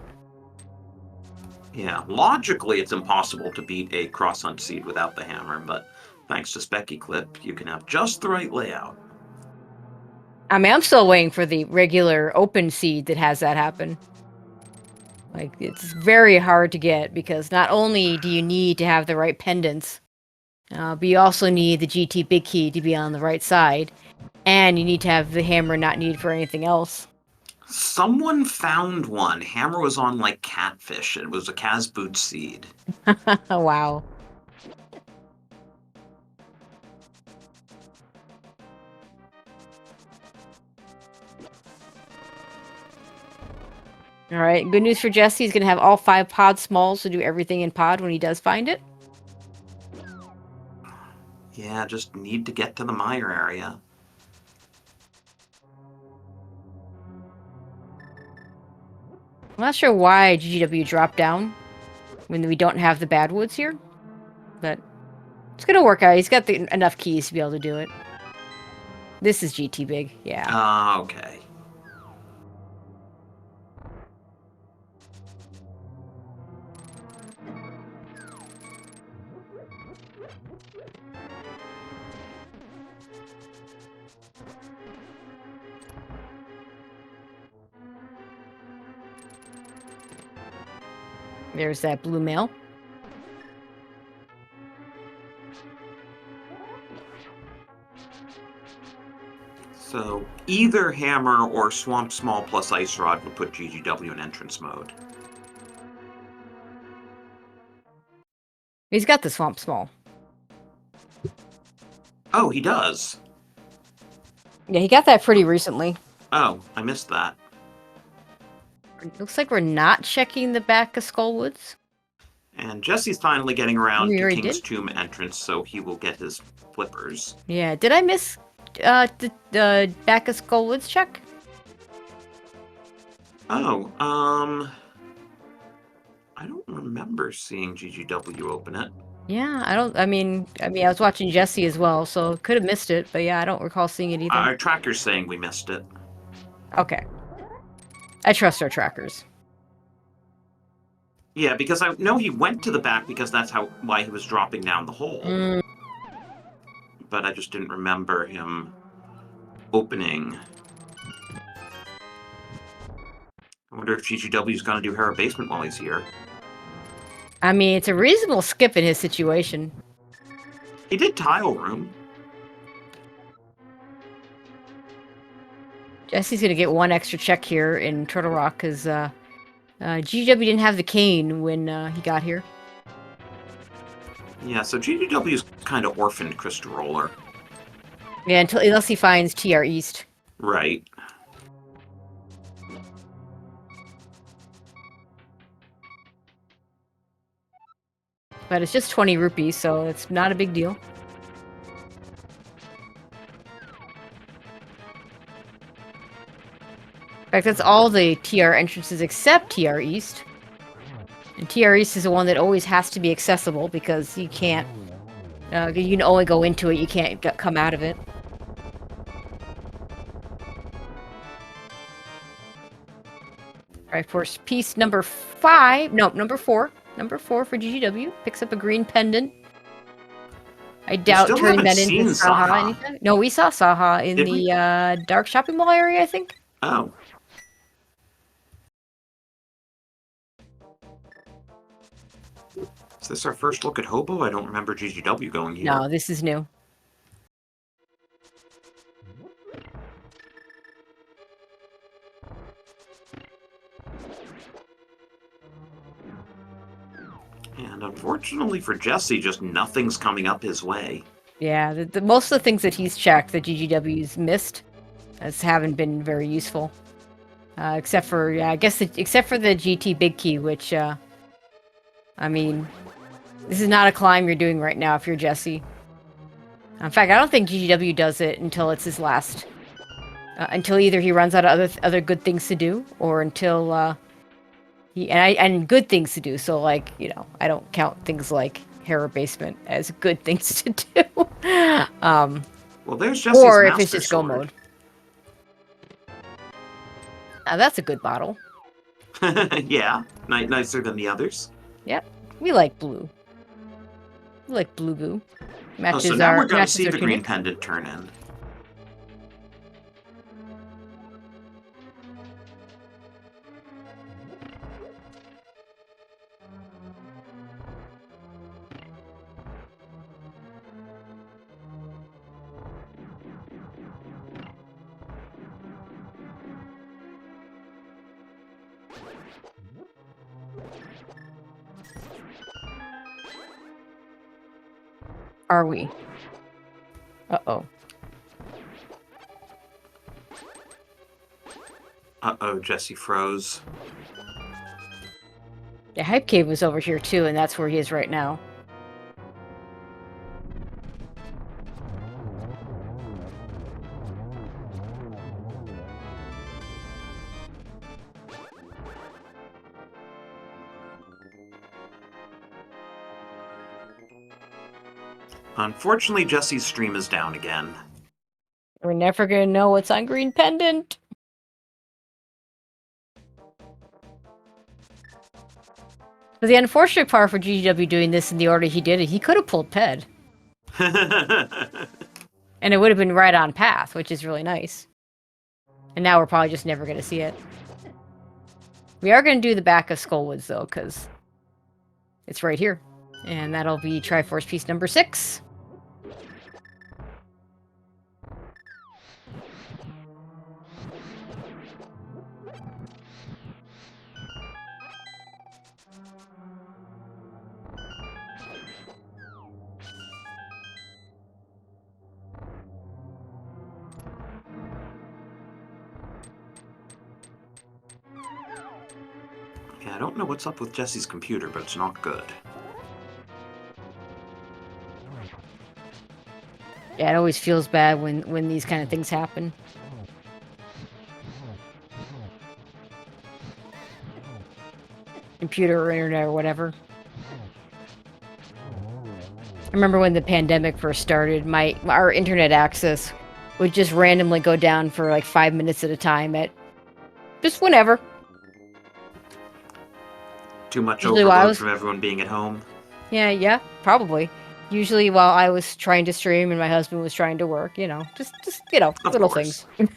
Speaker 1: Yeah, logically it's impossible to beat a cross-hunt seed without the Hammer, but thanks to Specky Clip, you can have just the right layout.
Speaker 2: I mean, I'm still waiting for the regular open seed that has that happen. Like, it's very hard to get, because not only do you need to have the right pendants, but you also need the GT Big Key to be on the right side, and you need to have the Hammer not needed for anything else.
Speaker 1: Someone found one. Hammer was on, like, Catfish. It was a Kaz Boot seed.
Speaker 2: Wow. Alright, good news for Jesse. He's going to have all 5 pod smalls to do everything in pod when he does find it.
Speaker 1: Yeah, just need to get to the Mire area.
Speaker 2: I'm not sure why GGW dropped down when we don't have the Badwoods here, but it's gonna work out. He's got enough keys to be able to do it. This is GT Big, yeah.
Speaker 1: Okay.
Speaker 2: There's that blue mail.
Speaker 1: So either Hammer or Swamp Small plus Ice Rod would put GGW in entrance mode.
Speaker 2: He's got the Swamp Small.
Speaker 1: Oh, he does?
Speaker 2: Yeah, he got that pretty recently.
Speaker 1: Oh, I missed that.
Speaker 2: It looks like we're not checking the back of Skullwoods.
Speaker 1: And Jesse's finally getting around
Speaker 2: We
Speaker 1: to
Speaker 2: already
Speaker 1: King's
Speaker 2: did?
Speaker 1: Tomb entrance, so he will get his flippers.
Speaker 2: Yeah, did I miss the back of Skullwoods check?
Speaker 1: Oh, I don't remember seeing GGW open it.
Speaker 2: Yeah, I mean, I was watching Jesse as well, so could have missed it, but yeah, I don't recall seeing it either.
Speaker 1: Our tracker's saying we missed it.
Speaker 2: Okay. I trust our trackers.
Speaker 1: Yeah, because I know he went to the back because that's why he was dropping down the hole. But I just didn't remember him opening. I wonder if GGW's going to do Hera Basement while he's here.
Speaker 2: I mean, it's a reasonable skip in his situation.
Speaker 1: He did Tile Room.
Speaker 2: Jesse's gonna get one extra check here in Turtle Rock because GW didn't have the cane when he got here.
Speaker 1: Yeah, so GGW's kind of orphaned Crystal Roller.
Speaker 2: Yeah, unless he finds TR East.
Speaker 1: Right.
Speaker 2: But it's just 20 rupees, so it's not a big deal. In fact, that's all the TR entrances except TR East. And TR East is the one that always has to be accessible because you can't... you can only go into it, you can't come out of it. Alright, for piece number 5... No, number 4. Number 4 for GGW. Picks up a green pendant. I doubt turning that into Saha anytime. No, we saw Saha in the dark shopping mall area, I think.
Speaker 1: Oh. Is this our first look at Hobo? I don't remember GGW going here.
Speaker 2: No, this is new.
Speaker 1: And unfortunately for Jesse, just nothing's coming up his way.
Speaker 2: Yeah, most of the things that he's checked, that GGW's missed, haven't been very useful. Except for, I guess, except for the GT Big Key, which, I mean, this is not a climb you're doing right now if you're Jesse. In fact, I don't think GGW does it until it's his last. Until either he runs out of other good things to do, or until, and good things to do. So, like, you know, I don't count things like Hera Basement as good things to do.
Speaker 1: Well, there's Jesse's
Speaker 2: or if
Speaker 1: Master
Speaker 2: it's just
Speaker 1: Sword.
Speaker 2: go mode. That's a good bottle.
Speaker 1: Yeah, nicer than the others.
Speaker 2: Yep, we like blue. We like blue goo. Matches
Speaker 1: so now we're going to
Speaker 2: matches
Speaker 1: see
Speaker 2: our
Speaker 1: the green
Speaker 2: tunic.
Speaker 1: pendant turn in.
Speaker 2: Are we? Uh-oh.
Speaker 1: Uh-oh, Jesse froze.
Speaker 2: The Hype Cave was over here too, and that's where he is right now.
Speaker 1: Unfortunately, Jesse's stream is down again.
Speaker 2: We're never gonna know what's on Green Pendant. But the unfortunate part for GGW doing this in the order he did it, he could have pulled Ped. And it would have been right on path, which is really nice. And now we're probably just never going to see it. We are going to do the back of Skullwoods, though, because it's right here. And that'll be Triforce piece number 6.
Speaker 1: Yeah, I don't know what's up with Jesse's computer, but it's not good.
Speaker 2: Yeah, it always feels bad when these kind of things happen. Computer or internet or whatever. I remember when the pandemic first started, our internet access would just randomly go down for like 5 minutes at a time at just whenever.
Speaker 1: Too much
Speaker 2: Usually while I
Speaker 1: overload
Speaker 2: was-
Speaker 1: from everyone being at home.
Speaker 2: Yeah, probably. Usually while I was trying to stream and my husband was trying to work, you know, just
Speaker 1: Of
Speaker 2: little
Speaker 1: course.
Speaker 2: things.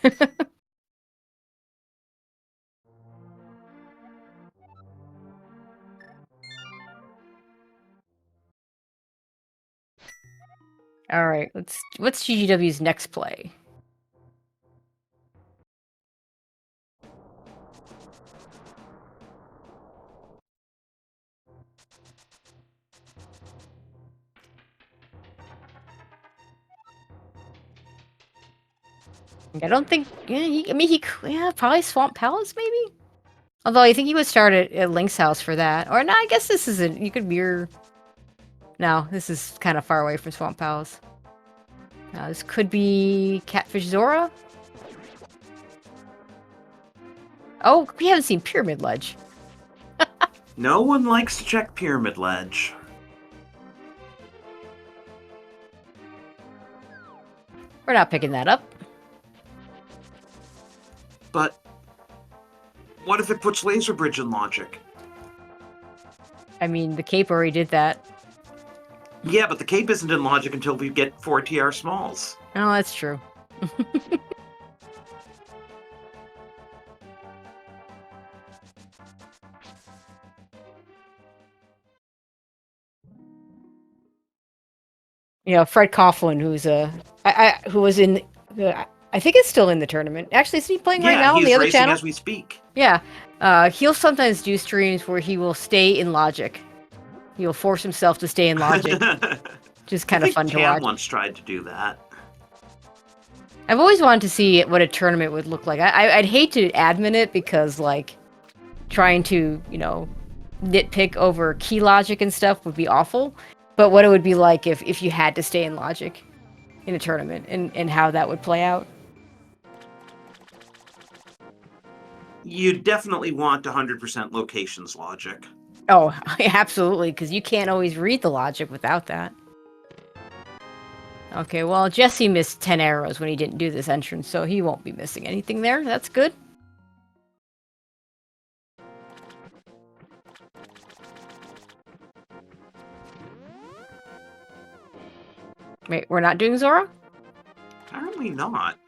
Speaker 2: All right, what's GGW's next play? I don't think. Yeah, probably Swamp Palace, maybe. Although I think he would start at Link's house for that. Or no, I guess this isn't. You could mirror. No, this is kind of far away from Swamp Palace. This could be Catfish Zora. Oh, we haven't seen Pyramid Ledge.
Speaker 1: No one likes to check Pyramid Ledge.
Speaker 2: We're not picking that up.
Speaker 1: But what if it puts Laser Bridge in logic?
Speaker 2: I mean, the Cape already did that.
Speaker 1: Yeah, but the Cape isn't in logic until we get 4 TR Smalls.
Speaker 2: Oh, that's true. You know, Fred Coughlin, who was in, I think it's still in the tournament. Actually, is he playing right now on
Speaker 1: he's
Speaker 2: the other
Speaker 1: racing
Speaker 2: channel?
Speaker 1: as we speak.
Speaker 2: Yeah, he'll sometimes do streams where he will stay in logic. He will force himself to stay in logic. Just kind of fun to watch.
Speaker 1: Cam once tried to do that.
Speaker 2: I've always wanted to see what a tournament would look like. I'd hate to admin it because, like, trying to, you know, nitpick over key logic and stuff would be awful. But what it would be like if you had to stay in logic in a tournament and how that would play out.
Speaker 1: You definitely want 100% locations logic.
Speaker 2: Oh, absolutely, because you can't always read the logic without that. Okay, well, Jesse missed 10 arrows when he didn't do this entrance, so he won't be missing anything there. That's good. Wait, we're not doing Zora?
Speaker 1: Apparently not.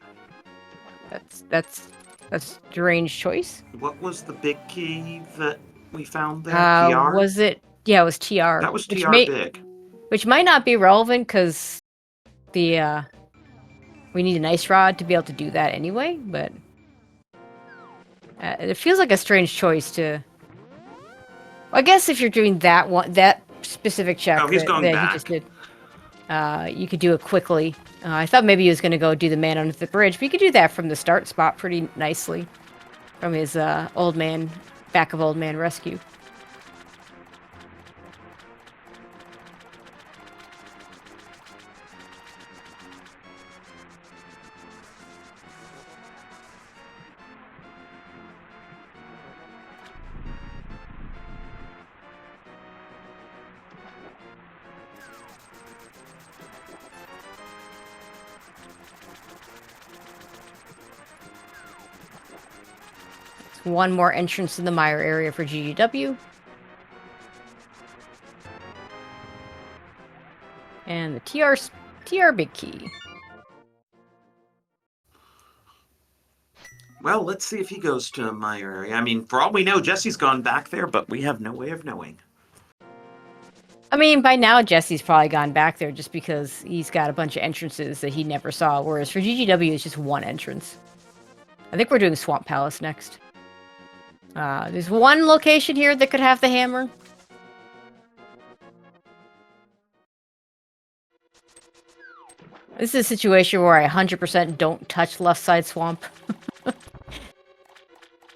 Speaker 2: That's deranged choice.
Speaker 1: What was the big key that we found there? TR?
Speaker 2: Was it? Yeah, it was TR.
Speaker 1: That was TR big.
Speaker 2: Which might not be relevant because the we need an ice rod to be able to do that anyway. But it feels like a strange choice to. I guess if you're doing that specific check
Speaker 1: Oh, he's going
Speaker 2: that
Speaker 1: back.
Speaker 2: he just did, you could do it quickly. I thought maybe he was going to go do the man under the bridge, but you could do that from the start spot pretty nicely from his back of old man rescue. One more entrance in the mire area for GGW. And the TR big key.
Speaker 1: Well, let's see if he goes to my area. I mean, for all we know, Jesse's gone back there, but we have no way of knowing.
Speaker 2: I mean, by now Jesse's probably gone back there just because he's got a bunch of entrances that he never saw, whereas for GGW it's just one entrance. I think we're doing Swamp Palace next. There's one location here that could have the hammer. This is a situation where I 100% don't touch left side swamp.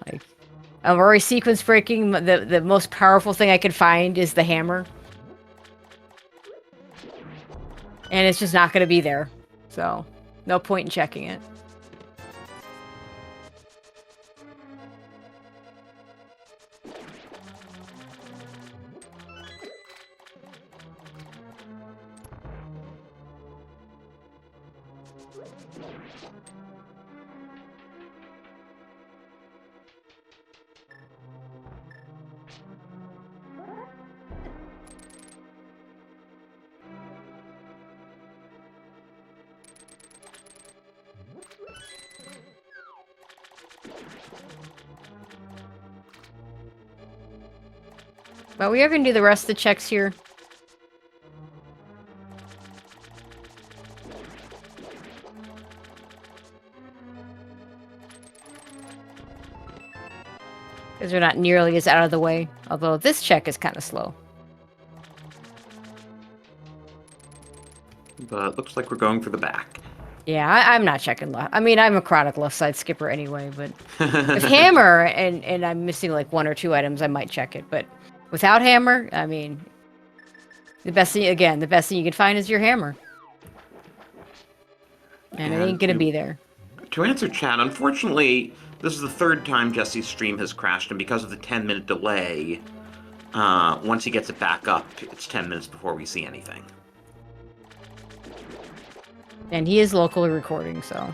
Speaker 2: Like, I'm already sequence breaking. The most powerful thing I could find is the hammer. And it's just not going to be there. So, no point in checking it. But we are going to do the rest of the checks here. Because they're not nearly as out of the way. Although this check is kind of slow.
Speaker 1: But looks like we're going for the back.
Speaker 2: Yeah, I'm not checking left. I mean, I'm a chronic left side skipper anyway, but with hammer and I'm missing like 1 or 2 items, I might check it. But without hammer, I mean, the best thing you can find is your hammer. And it ain't gonna be there.
Speaker 1: To answer chat, unfortunately, this is the 3rd time Jesse's stream has crashed, and because of the 10-minute delay, once he gets it back up, it's 10 minutes before we see anything.
Speaker 2: And he is locally recording, so.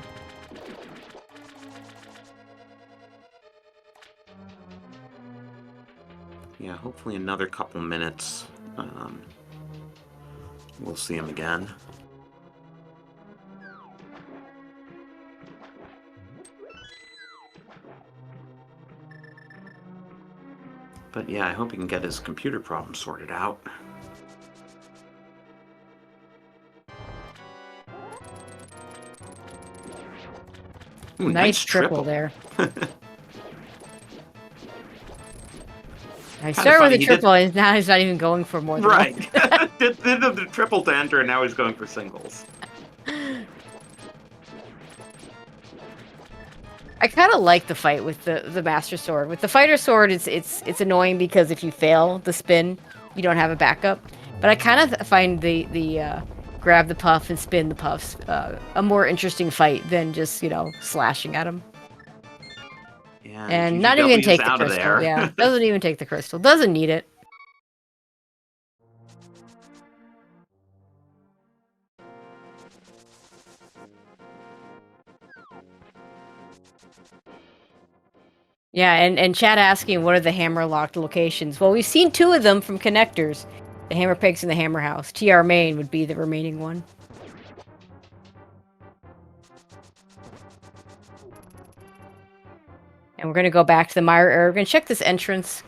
Speaker 1: Yeah, hopefully another couple minutes, we'll see him again. But yeah, I hope he can get his computer problem sorted out. Ooh,
Speaker 2: nice triple there. I started with a triple, and now he's not even going for more than
Speaker 1: right. did the triple to enter, and now he's going for singles.
Speaker 2: I kind of like the fight with the Master Sword. With the Fighter Sword, it's annoying because if you fail the spin, you don't have a backup. But I kind of find the grab the puff and spin the puffs a more interesting fight than just, you know, slashing at him.
Speaker 1: Yeah,
Speaker 2: and not even take the crystal. Yeah, doesn't even take the crystal. Doesn't need it. Yeah, and chat asking what are the hammer locked locations. Well, we've seen 2 of them from connectors. The hammer pigs and the hammer house. TR main would be the remaining one. And we're gonna go back to the Mire area. We're gonna check this entrance.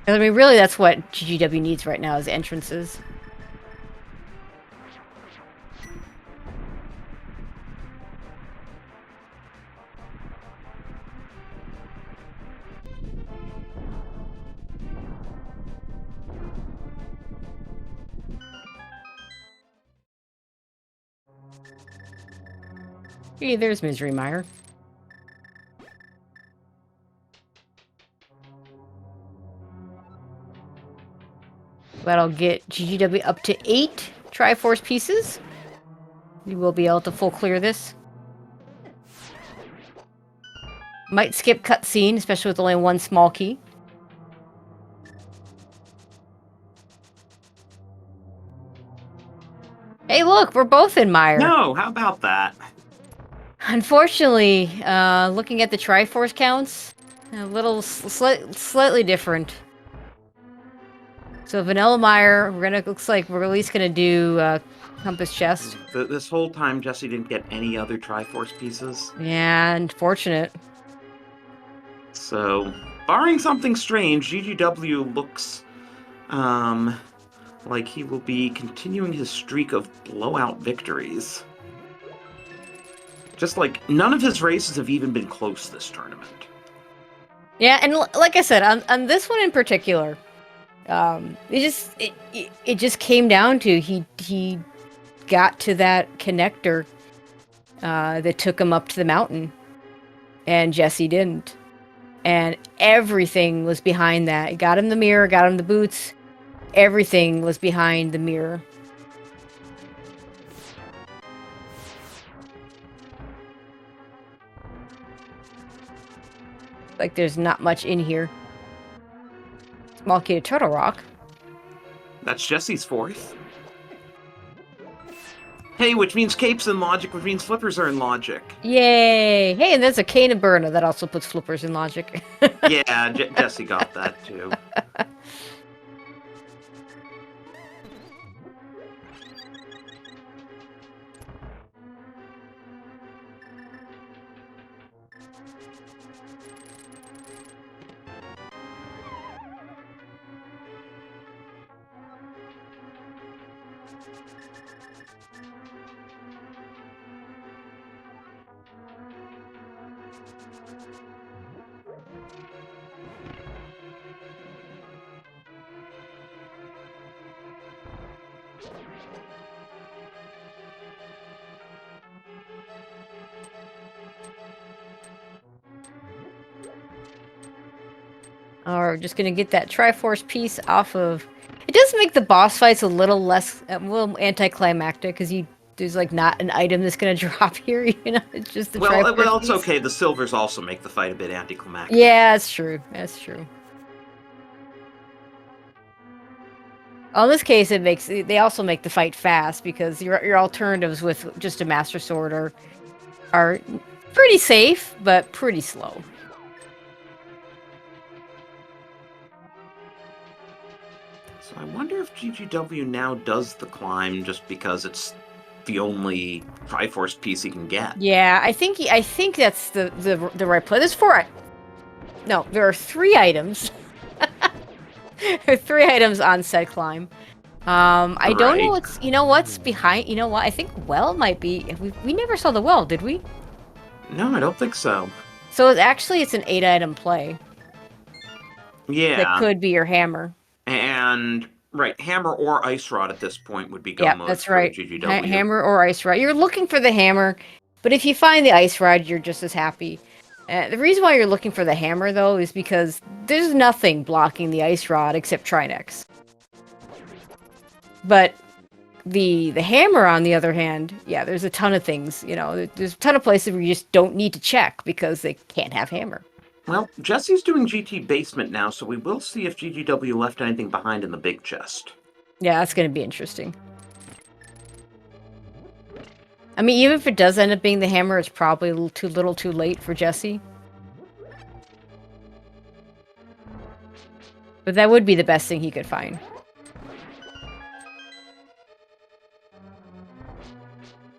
Speaker 2: I mean, really, that's what GGW needs right now is entrances. Hey, there's Misery Mire. That'll get GGW up to 8 Triforce pieces. We will be able to full clear this. Might skip cutscene, especially with only 1 small key. Hey, look, we're both in Mire.
Speaker 1: No, how about that?
Speaker 2: Unfortunately, looking at the Triforce counts, a little slightly different. So Vanilla Mire, looks like we're at least gonna do Compass Chest.
Speaker 1: This whole time, Jesse didn't get any other Triforce pieces.
Speaker 2: Yeah, unfortunate.
Speaker 1: So, barring something strange, GGW looks like he will be continuing his streak of blowout victories. Just like none of his races have even been close this tournament.
Speaker 2: Yeah, and like I said, on this one in particular, it just came down to he got to that connector that took him up to the mountain, and Jesse didn't. And everything was behind that. It got him the mirror, got him the boots. Everything was behind the mirror. Like there's not much in here. Small key to Turtle Rock.
Speaker 1: That's Jesse's 4th. Hey, which means Cape's in Logic, which means Flippers are in Logic.
Speaker 2: Yay! Hey, and there's a Cane and Burner that also puts Flippers in Logic.
Speaker 1: Yeah, Jesse got that too.
Speaker 2: Or just gonna get that Triforce piece off of. It does make the boss fights a little less, a little anticlimactic, because there's like not an item that's gonna drop here. You know, it's just the Triforce
Speaker 1: Well, it's
Speaker 2: piece.
Speaker 1: okay. The silvers also make the fight a bit anticlimactic.
Speaker 2: Yeah, that's true. That's true. Well, in this case, they also make the fight fast because your alternatives with just a Master Sword are pretty safe, but pretty slow.
Speaker 1: So I wonder if GGW now does the climb just because it's the only Triforce piece he can get.
Speaker 2: Yeah, I think that's the right play. There's four. No, there are 3 items. There are 3 items on said climb. I don't know what's what's behind. You know what? I think well might be. We never saw the well, did we?
Speaker 1: No, I don't think so.
Speaker 2: So it's an 8-item play.
Speaker 1: Yeah.
Speaker 2: That could be your hammer.
Speaker 1: And right, hammer or ice rod at this point would be go mode
Speaker 2: that's
Speaker 1: for
Speaker 2: right.
Speaker 1: GGW.
Speaker 2: Hammer or ice rod. You're looking for the hammer, but if you find the ice rod, you're just as happy. The reason why you're looking for the hammer, though, is because there's nothing blocking the ice rod except Trinex. But the hammer, on the other hand, yeah, there's a ton of things. You know, there's a ton of places where you just don't need to check because they can't have hammer.
Speaker 1: Well, Jesse's doing GT basement now, so we will see if GGW left anything behind in the big chest.
Speaker 2: Yeah, that's going to be interesting. I mean, even if it does end up being the hammer, it's probably a little too late for Jesse. But that would be the best thing he could find.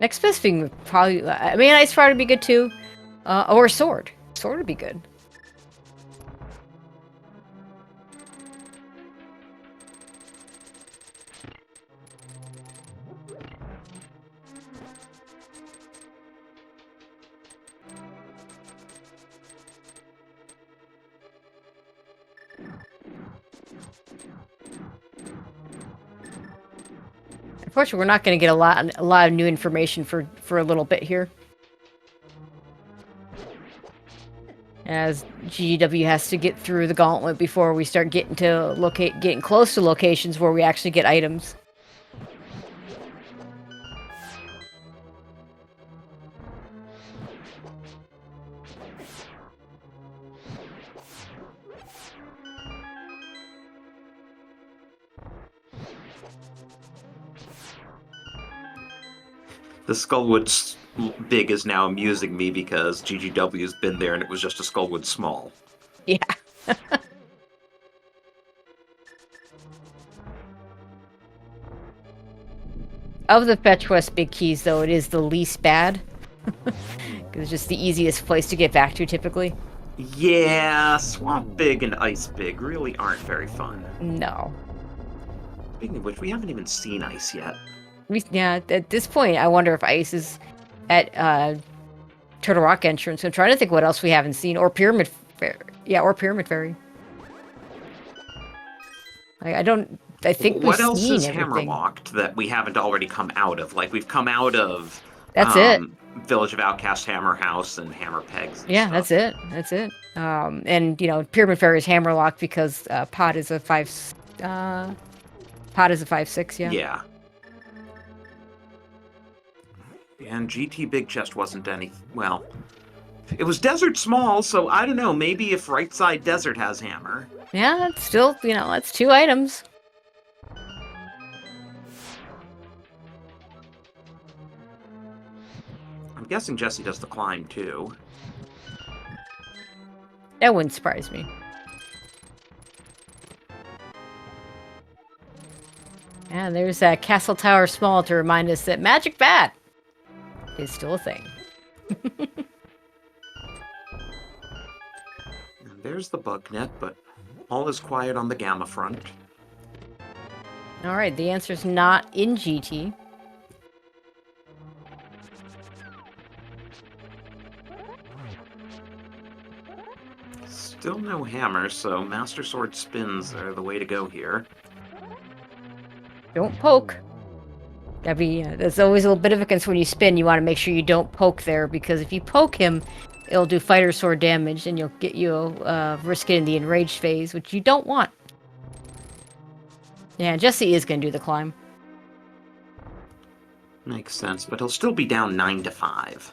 Speaker 2: Next best thing would probably... I mean, ice rod would be good too. Or a sword. Sword would be good. Unfortunately, we're not going to get a lot of new information for a little bit here, as GGW has to get through the gauntlet before we start getting close to locations where we actually get items.
Speaker 1: The Skullwood big is now amusing me because GGW's been there and it was just a Skullwood small.
Speaker 2: Yeah. Of the Fetch Quest big keys, though, it is the least bad. It's just the easiest place to get back to, typically.
Speaker 1: Yeah, Swamp Big and Ice Big really aren't very fun.
Speaker 2: No.
Speaker 1: Speaking of which, we haven't even seen Ice yet.
Speaker 2: Yeah, at this point, I wonder if Ice is at Turtle Rock entrance. I'm trying to think what else we haven't seen. Or Pyramid Fairy. Yeah, or Pyramid Fairy. I think we've
Speaker 1: what else
Speaker 2: seen
Speaker 1: is
Speaker 2: everything.
Speaker 1: hammerlocked that we haven't already come out of? Like, we've come out of...
Speaker 2: That's it.
Speaker 1: Village of Outcast Hammer House and Hammer Pegs.
Speaker 2: Yeah,
Speaker 1: stuff.
Speaker 2: that's it. And, you know, Pyramid Fairy is hammerlocked because Pot is a 5/6, yeah.
Speaker 1: Yeah. And GT Big Chest wasn't any... Well, it was Desert Small, so I don't know. Maybe if Right Side Desert has hammer.
Speaker 2: Yeah, that's still, you know, that's 2 items.
Speaker 1: I'm guessing Jesse does the climb, too.
Speaker 2: That wouldn't surprise me. And there's that Castle Tower Small to remind us that Magic Bat is still a thing.
Speaker 1: There's the bug net, but all is quiet on the Gamma front.
Speaker 2: All right, the answer's not in GT.
Speaker 1: Still no hammer, so Master Sword spins are the way to go here.
Speaker 2: Don't poke. There's always a little bit of a concern when you spin. You want to make sure you don't poke there, because if you poke him, it'll do fighter sword damage, and you'll risk it in the enraged phase, which you don't want. Yeah, Jesse is going to do the climb.
Speaker 1: Makes sense, but he'll still be down 9-5.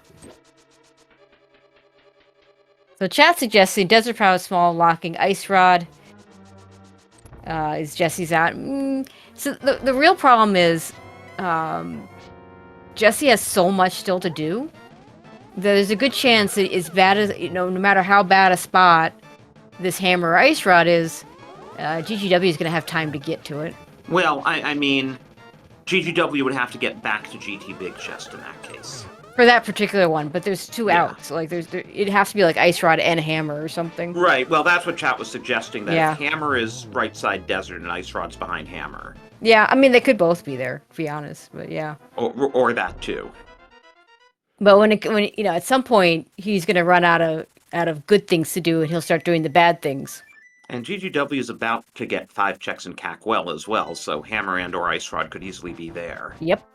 Speaker 2: So chat suggesting Desert Power Small locking Ice Rod. Is Jesse's out? So the real problem is Jesse has so much still to do. There's a good chance that as bad as, no matter how bad a spot this hammer or Ice Rod is, GGW is going to have time to get to it.
Speaker 1: Well, I mean, GGW would have to get back to GT Big Chest in that case.
Speaker 2: For that particular one, but there's two outs. Like it has to be like Ice Rod and Hammer or something.
Speaker 1: Right. Well, that's what chat was suggesting. That if Hammer is right side Desert and Ice Rod's behind Hammer.
Speaker 2: Yeah, I mean they could both be there, to be honest. But yeah.
Speaker 1: Or that too.
Speaker 2: But when at some point he's gonna run out of good things to do, and he'll start doing the bad things.
Speaker 1: And GGW is about to get 5 checks in Cackwell as well, so Hammer and or Ice Rod could easily be there.
Speaker 2: Yep.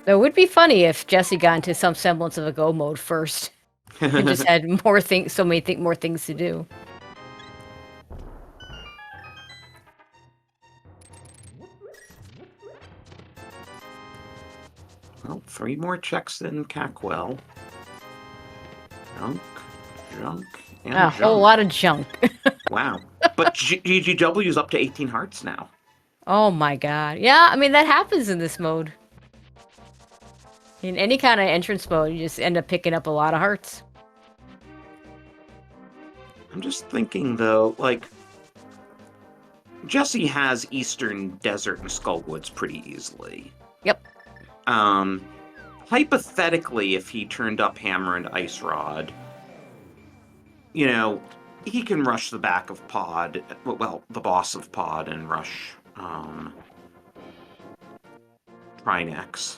Speaker 2: It would be funny if Jesse got into some semblance of a go mode first, and just had more things to do.
Speaker 1: Well, 3 more checks in Cackwell. Junk, and
Speaker 2: a whole lot of junk.
Speaker 1: Wow. But GGW is up to 18 hearts now.
Speaker 2: Oh my god. Yeah, I mean, that happens in this mode. In any kind of entrance mode, you just end up picking up a lot of hearts.
Speaker 1: I'm just thinking, though, like, Jesse has Eastern Desert and Skullwoods pretty easily.
Speaker 2: Yep.
Speaker 1: Hypothetically, if he turned up Hammer and Ice Rod, he can rush the back of Pod, well, the boss of Pod, and rush Trinex.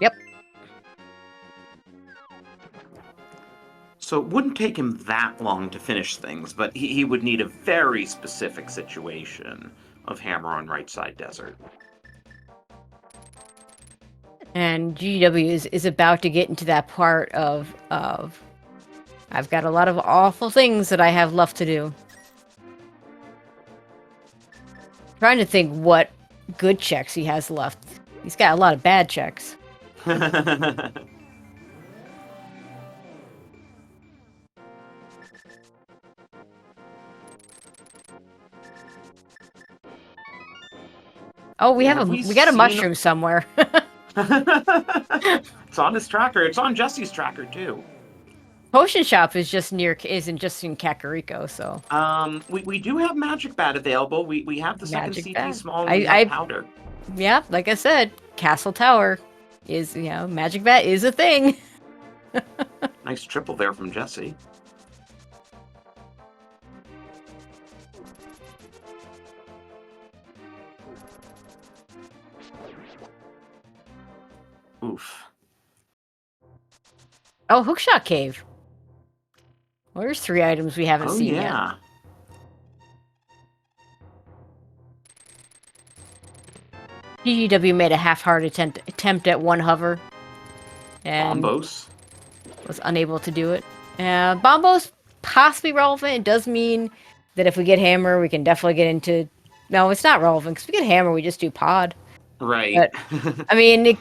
Speaker 2: Yep.
Speaker 1: So it wouldn't take him that long to finish things, but he would need a very specific situation of Hammer on right side Desert.
Speaker 2: And GW is about to get into that part of I've got a lot of awful things that I have left to do. Trying to think what good checks he has left. He's got a lot of bad checks. Oh, we got a mushroom somewhere.
Speaker 1: It's on his tracker. It's on Jesse's tracker too.
Speaker 2: Potion shop isn't just in Kakariko, so.
Speaker 1: We do have Magic Bat available. We have the second CT
Speaker 2: Bat.
Speaker 1: small and we have powder.
Speaker 2: Yeah, like I said, Castle Tower is, Magic Bat is a thing.
Speaker 1: Nice triple there from Jesse. Oof.
Speaker 2: Oh, Hookshot Cave. Well, there's 3 items we haven't seen yet. GGW made a half-hearted attempt at one hover. And
Speaker 1: Bombos.
Speaker 2: Was unable to do it. Bombos possibly relevant. It does mean that if we get Hammer, we can definitely get into... No, it's not relevant, because if we get Hammer, we just do Pod.
Speaker 1: Right.
Speaker 2: But, I mean...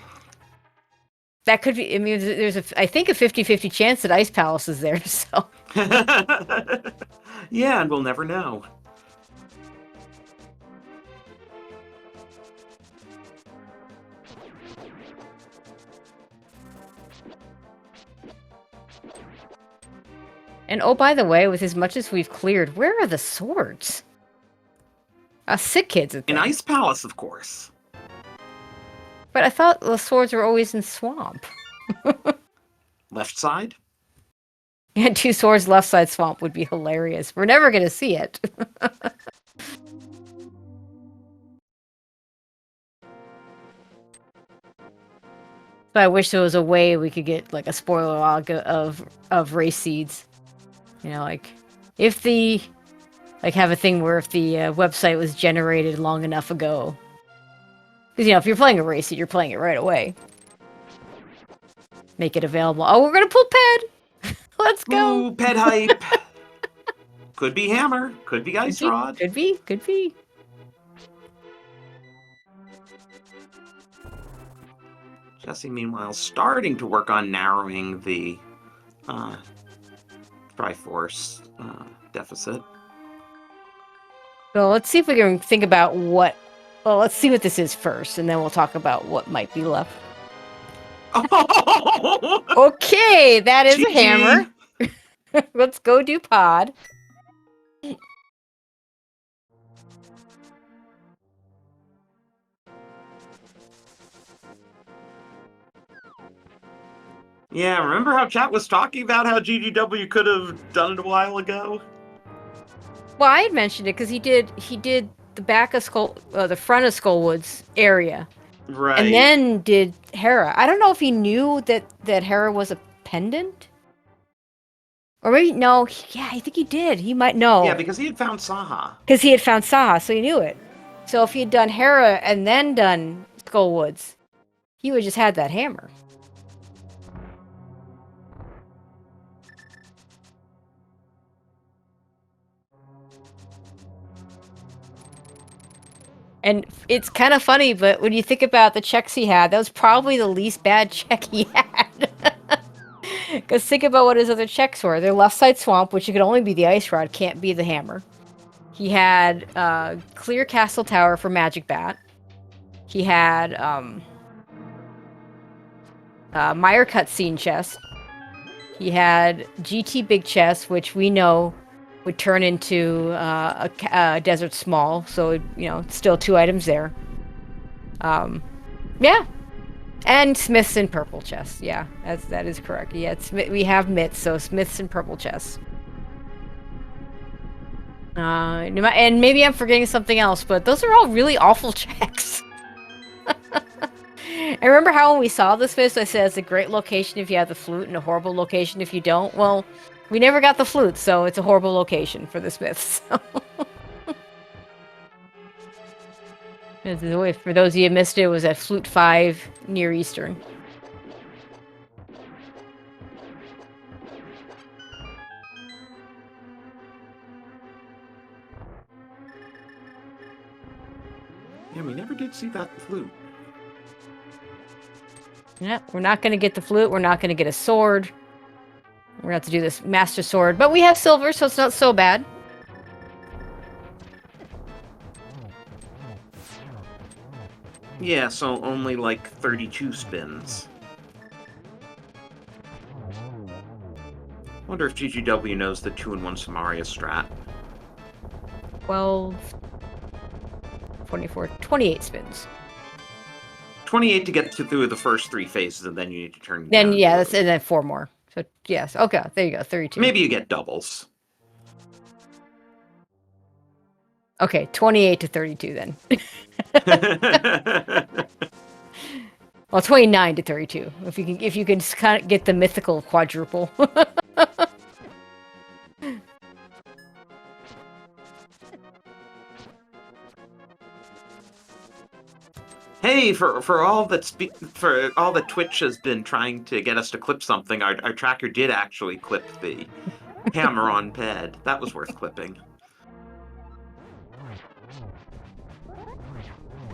Speaker 2: That could be, I mean, there's I think a 50-50 chance that Ice Palace is there, so.
Speaker 1: Yeah, and we'll never know.
Speaker 2: And oh, by the way, with as much as we've cleared, where are the swords? Sick kids.
Speaker 1: In Ice Palace, of course.
Speaker 2: But I thought the swords were always in swamp.
Speaker 1: Left side?
Speaker 2: Yeah, 2 swords left side swamp would be hilarious. We're never gonna see it. But I wish there was a way we could get like a spoiler log of race seeds. You know, like if the have a thing where if the website was generated long enough ago, because if you're playing a race seed, you're playing it right away. Make it available. Oh, we're gonna pull Ped. Let's go.
Speaker 1: Ooh, Ped hype. Could be hammer. Could be ice rod.
Speaker 2: Could be. Could be.
Speaker 1: Jesse, meanwhile, starting to work on narrowing the Triforce deficit.
Speaker 2: So let's see if we can think about what. Well, let's see what this is first, and then we'll talk about what might be left. Okay, that is a hammer. Let's go do pod.
Speaker 1: Yeah, remember how chat was talking about how GGW could have done it a while ago?
Speaker 2: Well, I had mentioned it because he did the back of the front of Skullwood's area,
Speaker 1: right?
Speaker 2: And then did Hera. I don't know if he knew that Hera was a pendant, or maybe no. Yeah, I think he did. He might know.
Speaker 1: Yeah, because he had found Saha.
Speaker 2: Because he had found Saha, so he knew it. So if he had done Hera and then done Skullwoods, he would have just had that hammer. And it's kind of funny, but when you think about the checks he had, that was probably the least bad check he had. Because think about what his other checks were. Their left side swamp, which could only be the ice rod, can't be the hammer. He had clear castle tower for magic bat. He had Meyer cutscene chest. He had GT big chest, which we know would turn into a desert small, so still 2 items there. Yeah, and smiths and purple chests. Yeah, that is correct. Yeah, we have myths, so smiths and purple chests. And maybe I'm forgetting something else, but those are all really awful checks. I remember how when we saw the smiths, I said it's a great location if you have the flute and a horrible location if you don't. Well, we never got the flute, so it's a horrible location for the smiths. For those of you who missed it, it was at Flute 5 near Eastern.
Speaker 1: Yeah, we never did see that flute.
Speaker 2: Yeah, we're not going to get the flute. We're not going to get a sword. We're going to have to do this master sword. But we have silver, so it's not so bad.
Speaker 1: Yeah, so only like 32 spins. Wonder if GGW knows the 2-in-1 Samaria strat.
Speaker 2: 12, 24, 28 spins.
Speaker 1: 28 to get through the first 3 phases, and then you need to turn.
Speaker 2: Then yeah, and then 4 more. So yes, okay, there you go, 32.
Speaker 1: Maybe you get doubles.
Speaker 2: Okay, 28 to 32 then. Well, 29 to 32. If you can just kind of get the mythical quadruple.
Speaker 1: Hey, for all that Twitch has been trying to get us to clip something, our tracker did actually clip the hammer on Ped. That was worth clipping.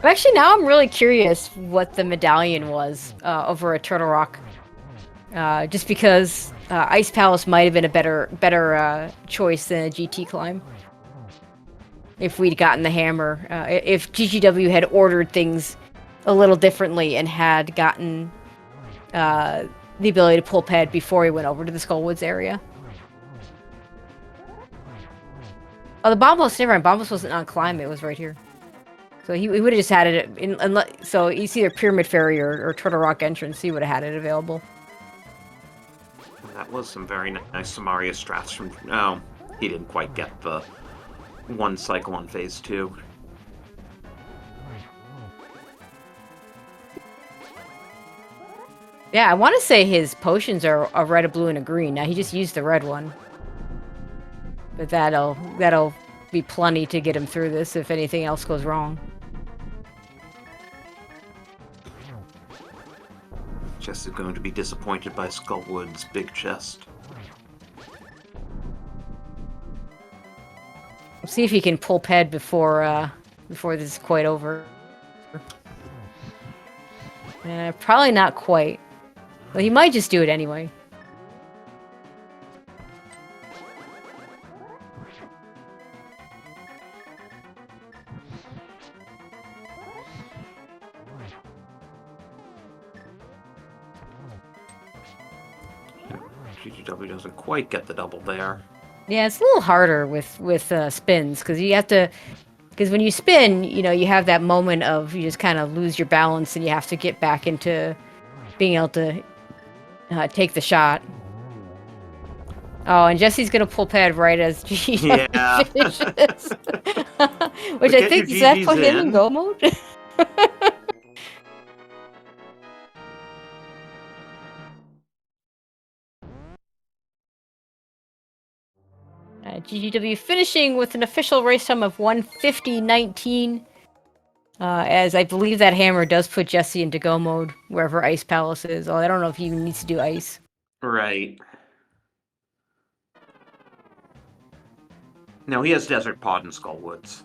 Speaker 2: Actually, now I'm really curious what the medallion was over at Turtle Rock. Just because Ice Palace might have been a better choice than a GT climb. If we'd gotten the hammer. If GGW had ordered things a little differently and had gotten the ability to pull Ped before he went over to the Skullwoods area. Oh, the Bombos, never mind. Bombos wasn't on climb, it was right here. So So he would have just had it so it's either Pyramid Ferry or Turtle Rock Entrance. He would have had it available.
Speaker 1: That was some very nice Samaria strats from... Oh, he didn't quite get the one cycle on phase 2.
Speaker 2: Yeah, I want to say his potions are a red, a blue, and a green. Now he just used the red one, but that'll be plenty to get him through this if anything else goes wrong.
Speaker 1: Jess is going to be disappointed by Skullwood's big chest.
Speaker 2: We'll see if he can pull Ped before this is quite over. Probably not quite. Well, he might just do it anyway.
Speaker 1: GGW doesn't quite get the double there.
Speaker 2: Yeah, it's a little harder with spins because you have to. Because when you spin, you have that moment of you just kind of lose your balance and you have to get back into being able to take the shot. Oh, and Jesse's gonna pull Pad right as G
Speaker 1: Yeah.
Speaker 2: finishes. Which I think does that put him in go mode? GGW finishing with an official race time of 1:50:19. As I believe that hammer does put Jesse into go mode wherever Ice Palace is. Oh, I don't know if he even needs to do ice.
Speaker 1: Right. No, he has Desert Pod and Skullwoods.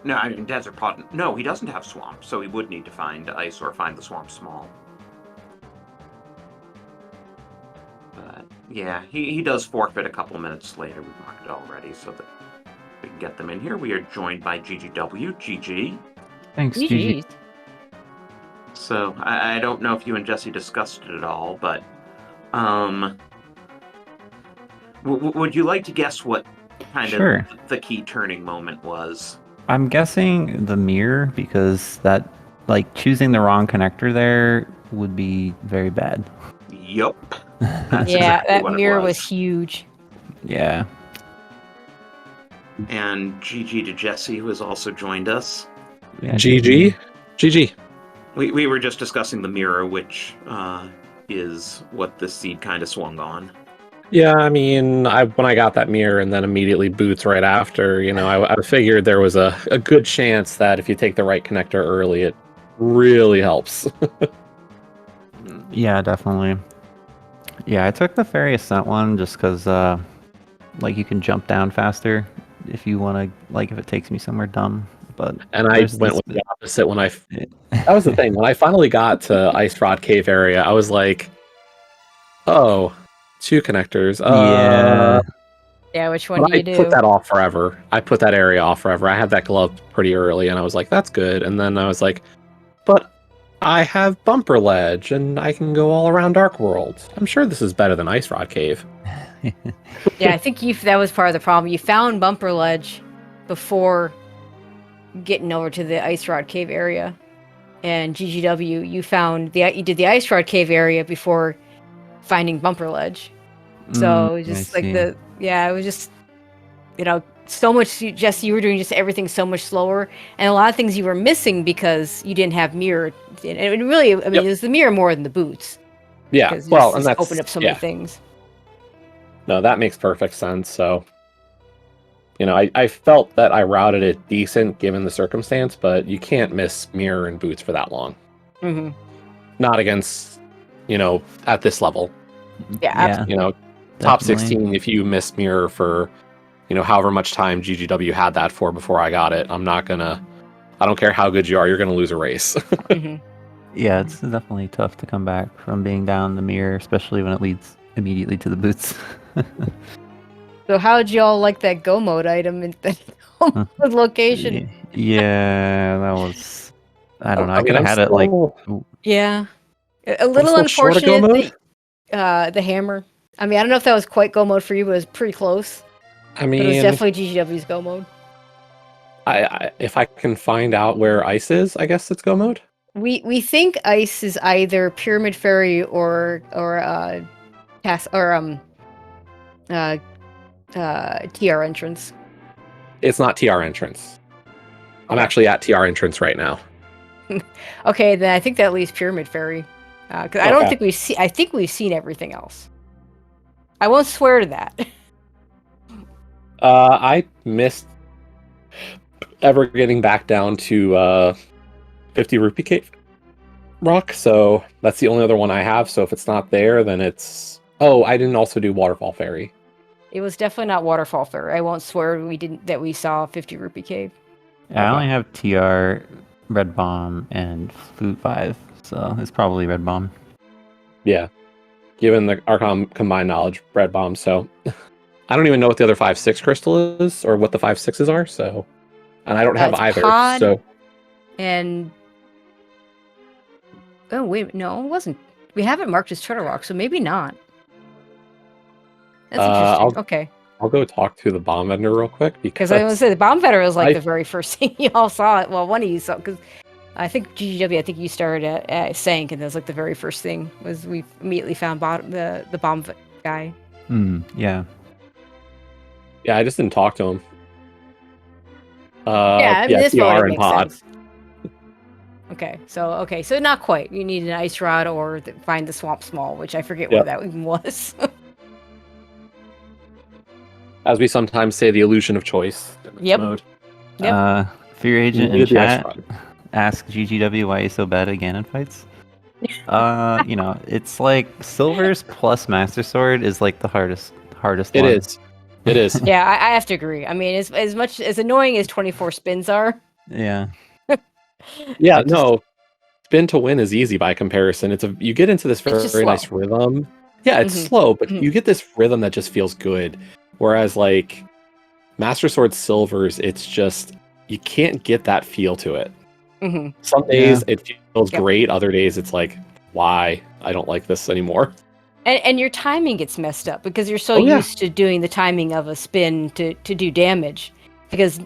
Speaker 1: No, I mean Desert Pod. No, he doesn't have Swamp, so he would need to find ice or find the Swamp Small. But yeah, he does forfeit a couple minutes later. We've marked it already so that we can get them in here. We are joined by GGW. GG.
Speaker 3: Thanks, GG.
Speaker 1: So I don't know if you and Jesse discussed it at all, but would you like to guess what kind of the key turning moment was?
Speaker 3: I'm guessing the mirror, because that, choosing the wrong connector there would be very bad.
Speaker 1: Yup.
Speaker 2: Yeah, that mirror was huge.
Speaker 3: Yeah.
Speaker 1: And GG to Jesse, who has also joined us.
Speaker 3: Yeah,
Speaker 4: GG. GG.
Speaker 1: We were just discussing the mirror, which is what the seed kind of swung on.
Speaker 4: Yeah, I mean, when I got that mirror and then immediately boots right after, I figured there was a good chance that if you take the right connector early, it really helps.
Speaker 3: Yeah, definitely. Yeah, I took the Fairy Ascent one just because, you can jump down faster if you want to, if it takes me somewhere dumb.
Speaker 4: And I went with the opposite when that was the thing. When I finally got to Ice Rod Cave area, I was like, oh, 2 connectors.
Speaker 2: Yeah, which one do you do?
Speaker 4: I put that off forever. I put that area off forever. I had that glove pretty early, and I was like, that's good. And then I was like, but I have Bumper Ledge, and I can go all around Dark World. I'm sure this is better than Ice Rod Cave.
Speaker 2: Yeah, I think that was part of the problem. You found Bumper Ledge before getting over to the Ice Rod Cave area, and GGW, you did the Ice Rod Cave area before finding Bumper Ledge. So it was just it was just so much. Jesse, you were doing just everything so much slower, and a lot of things you were missing because you didn't have mirror. And it really, it was the mirror more than the boots.
Speaker 4: Yeah, well, and that's
Speaker 2: opened up so many things.
Speaker 4: No, that makes perfect sense. So, I felt that I routed it decent given the circumstance, but you can't miss mirror and boots for that long.
Speaker 2: Mm-hmm.
Speaker 4: Not against, at this level.
Speaker 2: Yeah.
Speaker 4: Top 16, if you miss mirror for, however much time GGW had that for before I got it, I don't care how good you are, you're going to lose a race.
Speaker 2: Mm-hmm.
Speaker 3: Yeah, it's definitely tough to come back from being down the mirror, especially when it leads immediately to the boots.
Speaker 2: So how did y'all like that go mode item in the location?
Speaker 3: Yeah, that was... I don't know. I could have had it
Speaker 2: Yeah. A little unfortunate the hammer. I mean, I don't know if that was quite go mode for you, but it was pretty close.
Speaker 4: I mean...
Speaker 2: But it was definitely GGW's go mode.
Speaker 4: If I can find out where ice is, I guess it's go mode.
Speaker 2: We think ice is either Pyramid Fairy or TR entrance.
Speaker 4: It's not TR entrance. I'm
Speaker 2: Okay.
Speaker 4: actually at TR entrance right now.
Speaker 2: Okay, then I think that leaves Pyramid Fairy. Because I don't
Speaker 4: Okay.
Speaker 2: think we've seen. I think we've seen everything else. I won't swear to that.
Speaker 4: I missed ever getting back down to 50 Rupee Cave Rock, so that's the only other one I have. So if it's not there, then it's... Oh, I didn't also do Waterfall Fairy.
Speaker 2: It was definitely not Waterfall Fairy. I won't swear we saw 50 Rupee Cave.
Speaker 3: Yeah, I
Speaker 4: Okay.
Speaker 3: only have TR, Red Bomb, and Flute 5, so it's probably Red Bomb.
Speaker 4: Yeah. Given our combined knowledge, Red Bomb, so... I don't even know what the other 5-6 crystal is, or what the 5-6s are, so... And I don't have
Speaker 2: It's
Speaker 4: either,
Speaker 2: Pod
Speaker 4: so...
Speaker 2: And... Oh, wait, no, it wasn't. We haven't marked as Turtle Rock, so maybe not. That's interesting. Okay.
Speaker 4: I'll go talk to the bomb vendor real quick,
Speaker 2: Because I was going to say, the Bomb Vetter was like
Speaker 4: I-
Speaker 2: the very first thing you all saw. It. Well, one of you saw, because I think GGW, I think you started at Sank, and that was like the very first thing, was we immediately found the Bomb guy.
Speaker 3: Yeah.
Speaker 4: Yeah, I just didn't talk to him.
Speaker 2: Yeah, I mean, this
Speaker 4: TR
Speaker 2: mode, it
Speaker 4: and
Speaker 2: makes
Speaker 4: Pod.
Speaker 2: sense. Okay, so not quite. You need an ice rod or find the swamp small, which I forget
Speaker 4: Yep.
Speaker 2: what that even was.
Speaker 4: As we sometimes say, the illusion of choice.
Speaker 2: Yep.
Speaker 4: Mode.
Speaker 2: Yep.
Speaker 3: Fear Agent in
Speaker 4: Needed the ice
Speaker 3: chat
Speaker 4: rod.
Speaker 3: ask GGW why he's so bad at Ganon fights. It's like Silver's plus Master Sword is like the hardest
Speaker 4: It
Speaker 3: one.
Speaker 4: is. It is.
Speaker 2: Yeah, I have to agree. I mean, as much as annoying as 24 spins are.
Speaker 3: Yeah.
Speaker 4: Yeah,
Speaker 3: I just-
Speaker 4: no. Spin to win is easy by comparison. You get into this
Speaker 2: It's just
Speaker 4: very nice
Speaker 2: slow.
Speaker 4: rhythm. Yeah, it's
Speaker 2: Mhm.
Speaker 4: slow, but
Speaker 2: Mhm.
Speaker 4: you get this rhythm that just feels good. Whereas like Master Sword Silvers, it's just you can't get that feel to it.
Speaker 2: hmm
Speaker 4: Some days it feels
Speaker 2: Yep.
Speaker 4: great, other days it's like, why? I don't like this anymore.
Speaker 2: And your timing gets messed up because you're so
Speaker 4: Oh, yeah.
Speaker 2: used to doing the timing of a spin to do damage, because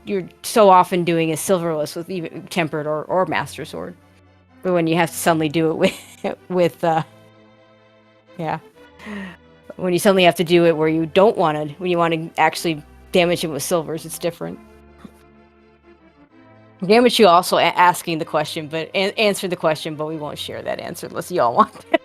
Speaker 2: you're so often doing a silverless with even tempered or master sword, but when you have to suddenly do it with when you suddenly have to do it where you don't want to, when you want to actually damage him with silvers, it's different. Damage you also asking the question, but answer the question, but we won't share that answer unless you all want it.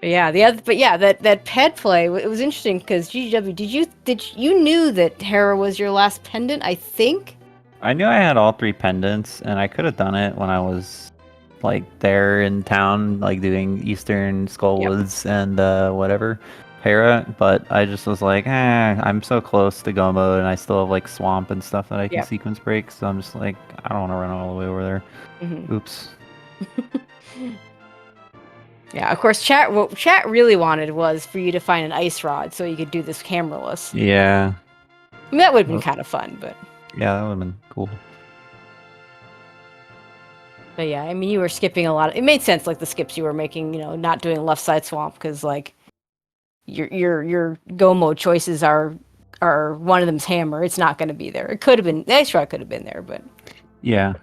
Speaker 2: That ped play, it was interesting because GGW, you knew that Hera was your last pendant, I think.
Speaker 3: I knew I had all 3 pendants, and I could have done it when I was like there in town, like doing Eastern Skullwoods and whatever Hera, but I just was like, I'm so close to go mode, and I still have like swamp and stuff that I can
Speaker 2: Yep.
Speaker 3: sequence break, so I'm just like, I don't want to run all the way over there.
Speaker 2: Mhm.
Speaker 3: Oops.
Speaker 2: Yeah, of course, what chat really wanted was for you to find an ice rod so you could do this cameraless.
Speaker 3: Yeah.
Speaker 2: I mean, that would have been
Speaker 3: Well-
Speaker 2: kind of fun, but
Speaker 3: Yeah, that would have been cool.
Speaker 2: yeah, I mean, you were skipping a lot. It made sense, like the skips you were making, not doing left side swamp, because like your go mode choices are one of them's hammer. It's not going to be there. It could have been, the ice rod could have been there, but
Speaker 3: Yeah.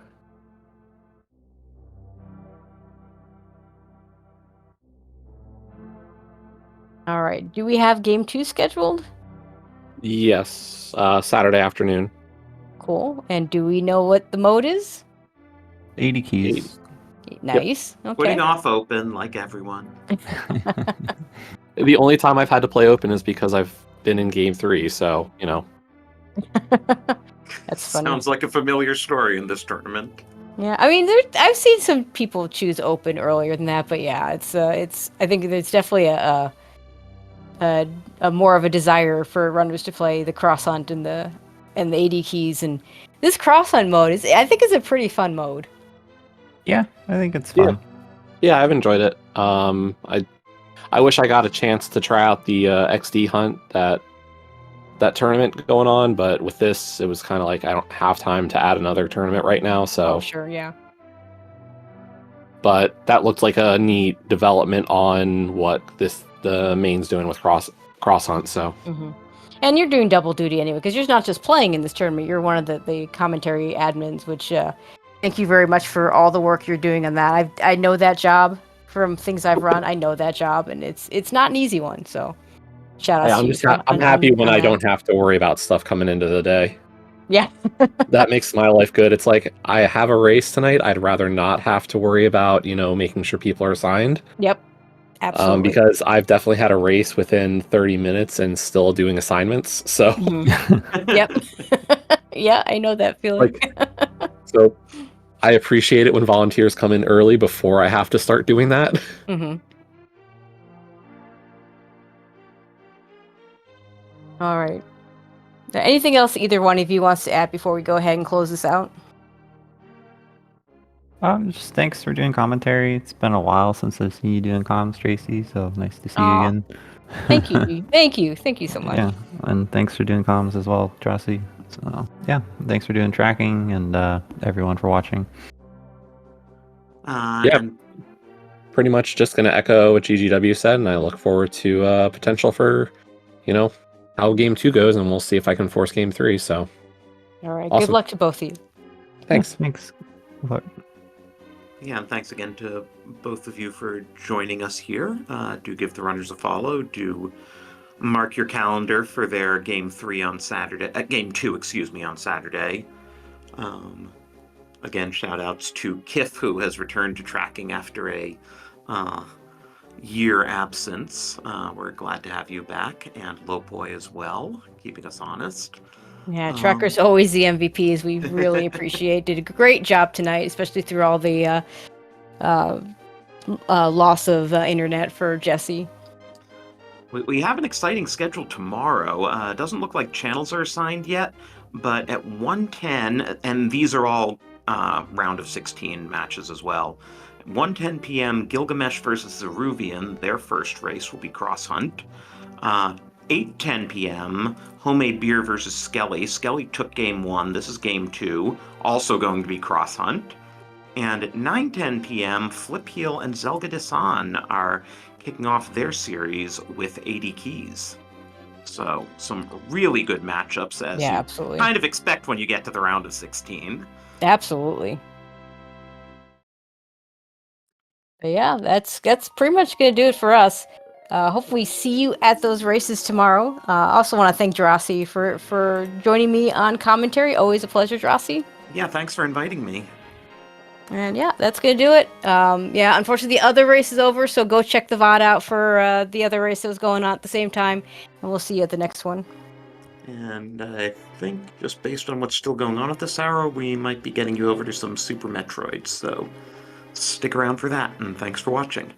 Speaker 2: all right. Do we have game 2 scheduled?
Speaker 4: Yes, Saturday afternoon.
Speaker 2: Cool. And do we know what the mode is?
Speaker 3: 80 keys.
Speaker 2: Nice. Okay.
Speaker 1: Putting off open like everyone.
Speaker 4: The only time I've had to play open is because I've been in game 3, so
Speaker 2: That's funny.
Speaker 1: Sounds like a familiar story in this tournament.
Speaker 2: Yeah, I mean, I've seen some people choose open earlier than that, but yeah, it's. I think there's definitely a more of a desire for runners to play the cross hunt and the 80 keys, and this cross hunt mode I think is a pretty fun mode.
Speaker 3: Yeah, I think it's fun.
Speaker 4: yeah, I've enjoyed it. I wish I got a chance to try out the XD hunt that tournament going on, but with this, it was kind of like I don't have time to add another tournament right now. So,
Speaker 2: Oh, sure, yeah.
Speaker 4: but that looked like a neat development on what the main's doing with cross cross hunt. So
Speaker 2: And you're doing double duty anyway, because you're not just playing in this tournament. You're one of the commentary admins, which thank you very much for all the work you're doing on that. I know that job from things I've run. I know that job, and it's not an easy one. So shout out to you.
Speaker 4: I'm happy when I don't have to worry about stuff coming into the day.
Speaker 2: Yeah.
Speaker 4: That makes my life good. It's like, I have a race tonight. I'd rather not have to worry about, making sure people are assigned.
Speaker 2: Yep. Absolutely.
Speaker 4: Because I've definitely had a race within 30 minutes and still doing assignments. So,
Speaker 2: Yep. Yeah, I know that feeling.
Speaker 4: So I appreciate it when volunteers come in early before I have to start doing that.
Speaker 2: All right. Anything else either one of you wants to add before we go ahead and close this out?
Speaker 3: Just thanks for doing commentary. It's been a while since I've seen you doing comms, Tracy. So nice to see you again.
Speaker 2: Thank you. Thank you so much.
Speaker 3: Yeah, and thanks for doing comms as well, Tracy. So yeah, thanks for doing tracking and everyone for watching.
Speaker 4: Pretty much just going to echo what GGW said, and I look forward to potential for, how Game 2 goes, and we'll see if I can force Game 3. So,
Speaker 2: all right.
Speaker 4: Awesome.
Speaker 2: Good luck to both of you.
Speaker 4: Thanks.
Speaker 3: Yeah, thanks.
Speaker 1: Yeah, and thanks again to both of you for joining us here. Do give the runners a follow. Do mark your calendar for their Game 3 on Saturday. Game 2, excuse me, on Saturday. Again, shout outs to Kith, who has returned to tracking after a year absence. We're glad to have you back, and Lopoi as well, keeping us honest.
Speaker 2: Yeah, Tracker's always the MVPs. We really appreciate. Did a great job tonight, especially through all the loss of internet for Jesse.
Speaker 1: We have an exciting schedule tomorrow. It doesn't look like channels are assigned yet, but at 1:10, and these are all round of 16 matches as well. At 1:10 p.m., Gilgamesh versus Zeruvian, their first race will be cross hunt. 8:10 p.m., Homemade Beer versus Skelly. Skelly took game 1. This is game 2, also going to be cross hunt. And at 9:10 p.m., Flip Heel and Zelga Desan are kicking off their series with 80 keys. So some really good matchups, as you
Speaker 2: absolutely
Speaker 1: kind of expect when you get to the round of 16.
Speaker 2: Absolutely. But yeah, that's pretty much gonna do it for us. Hopefully see you at those races tomorrow. Also want to thank Drossi for joining me on commentary. Always a pleasure, Drossi.
Speaker 1: Yeah, thanks for inviting me.
Speaker 2: And yeah, that's gonna do it. Yeah, unfortunately the other race is over, so go check the VOD out for the other race that was going on at the same time, and we'll see you at the next one.
Speaker 1: And I think, just based on what's still going on at this hour, we might be getting you over to some Super Metroid, so stick around for that, and thanks for watching.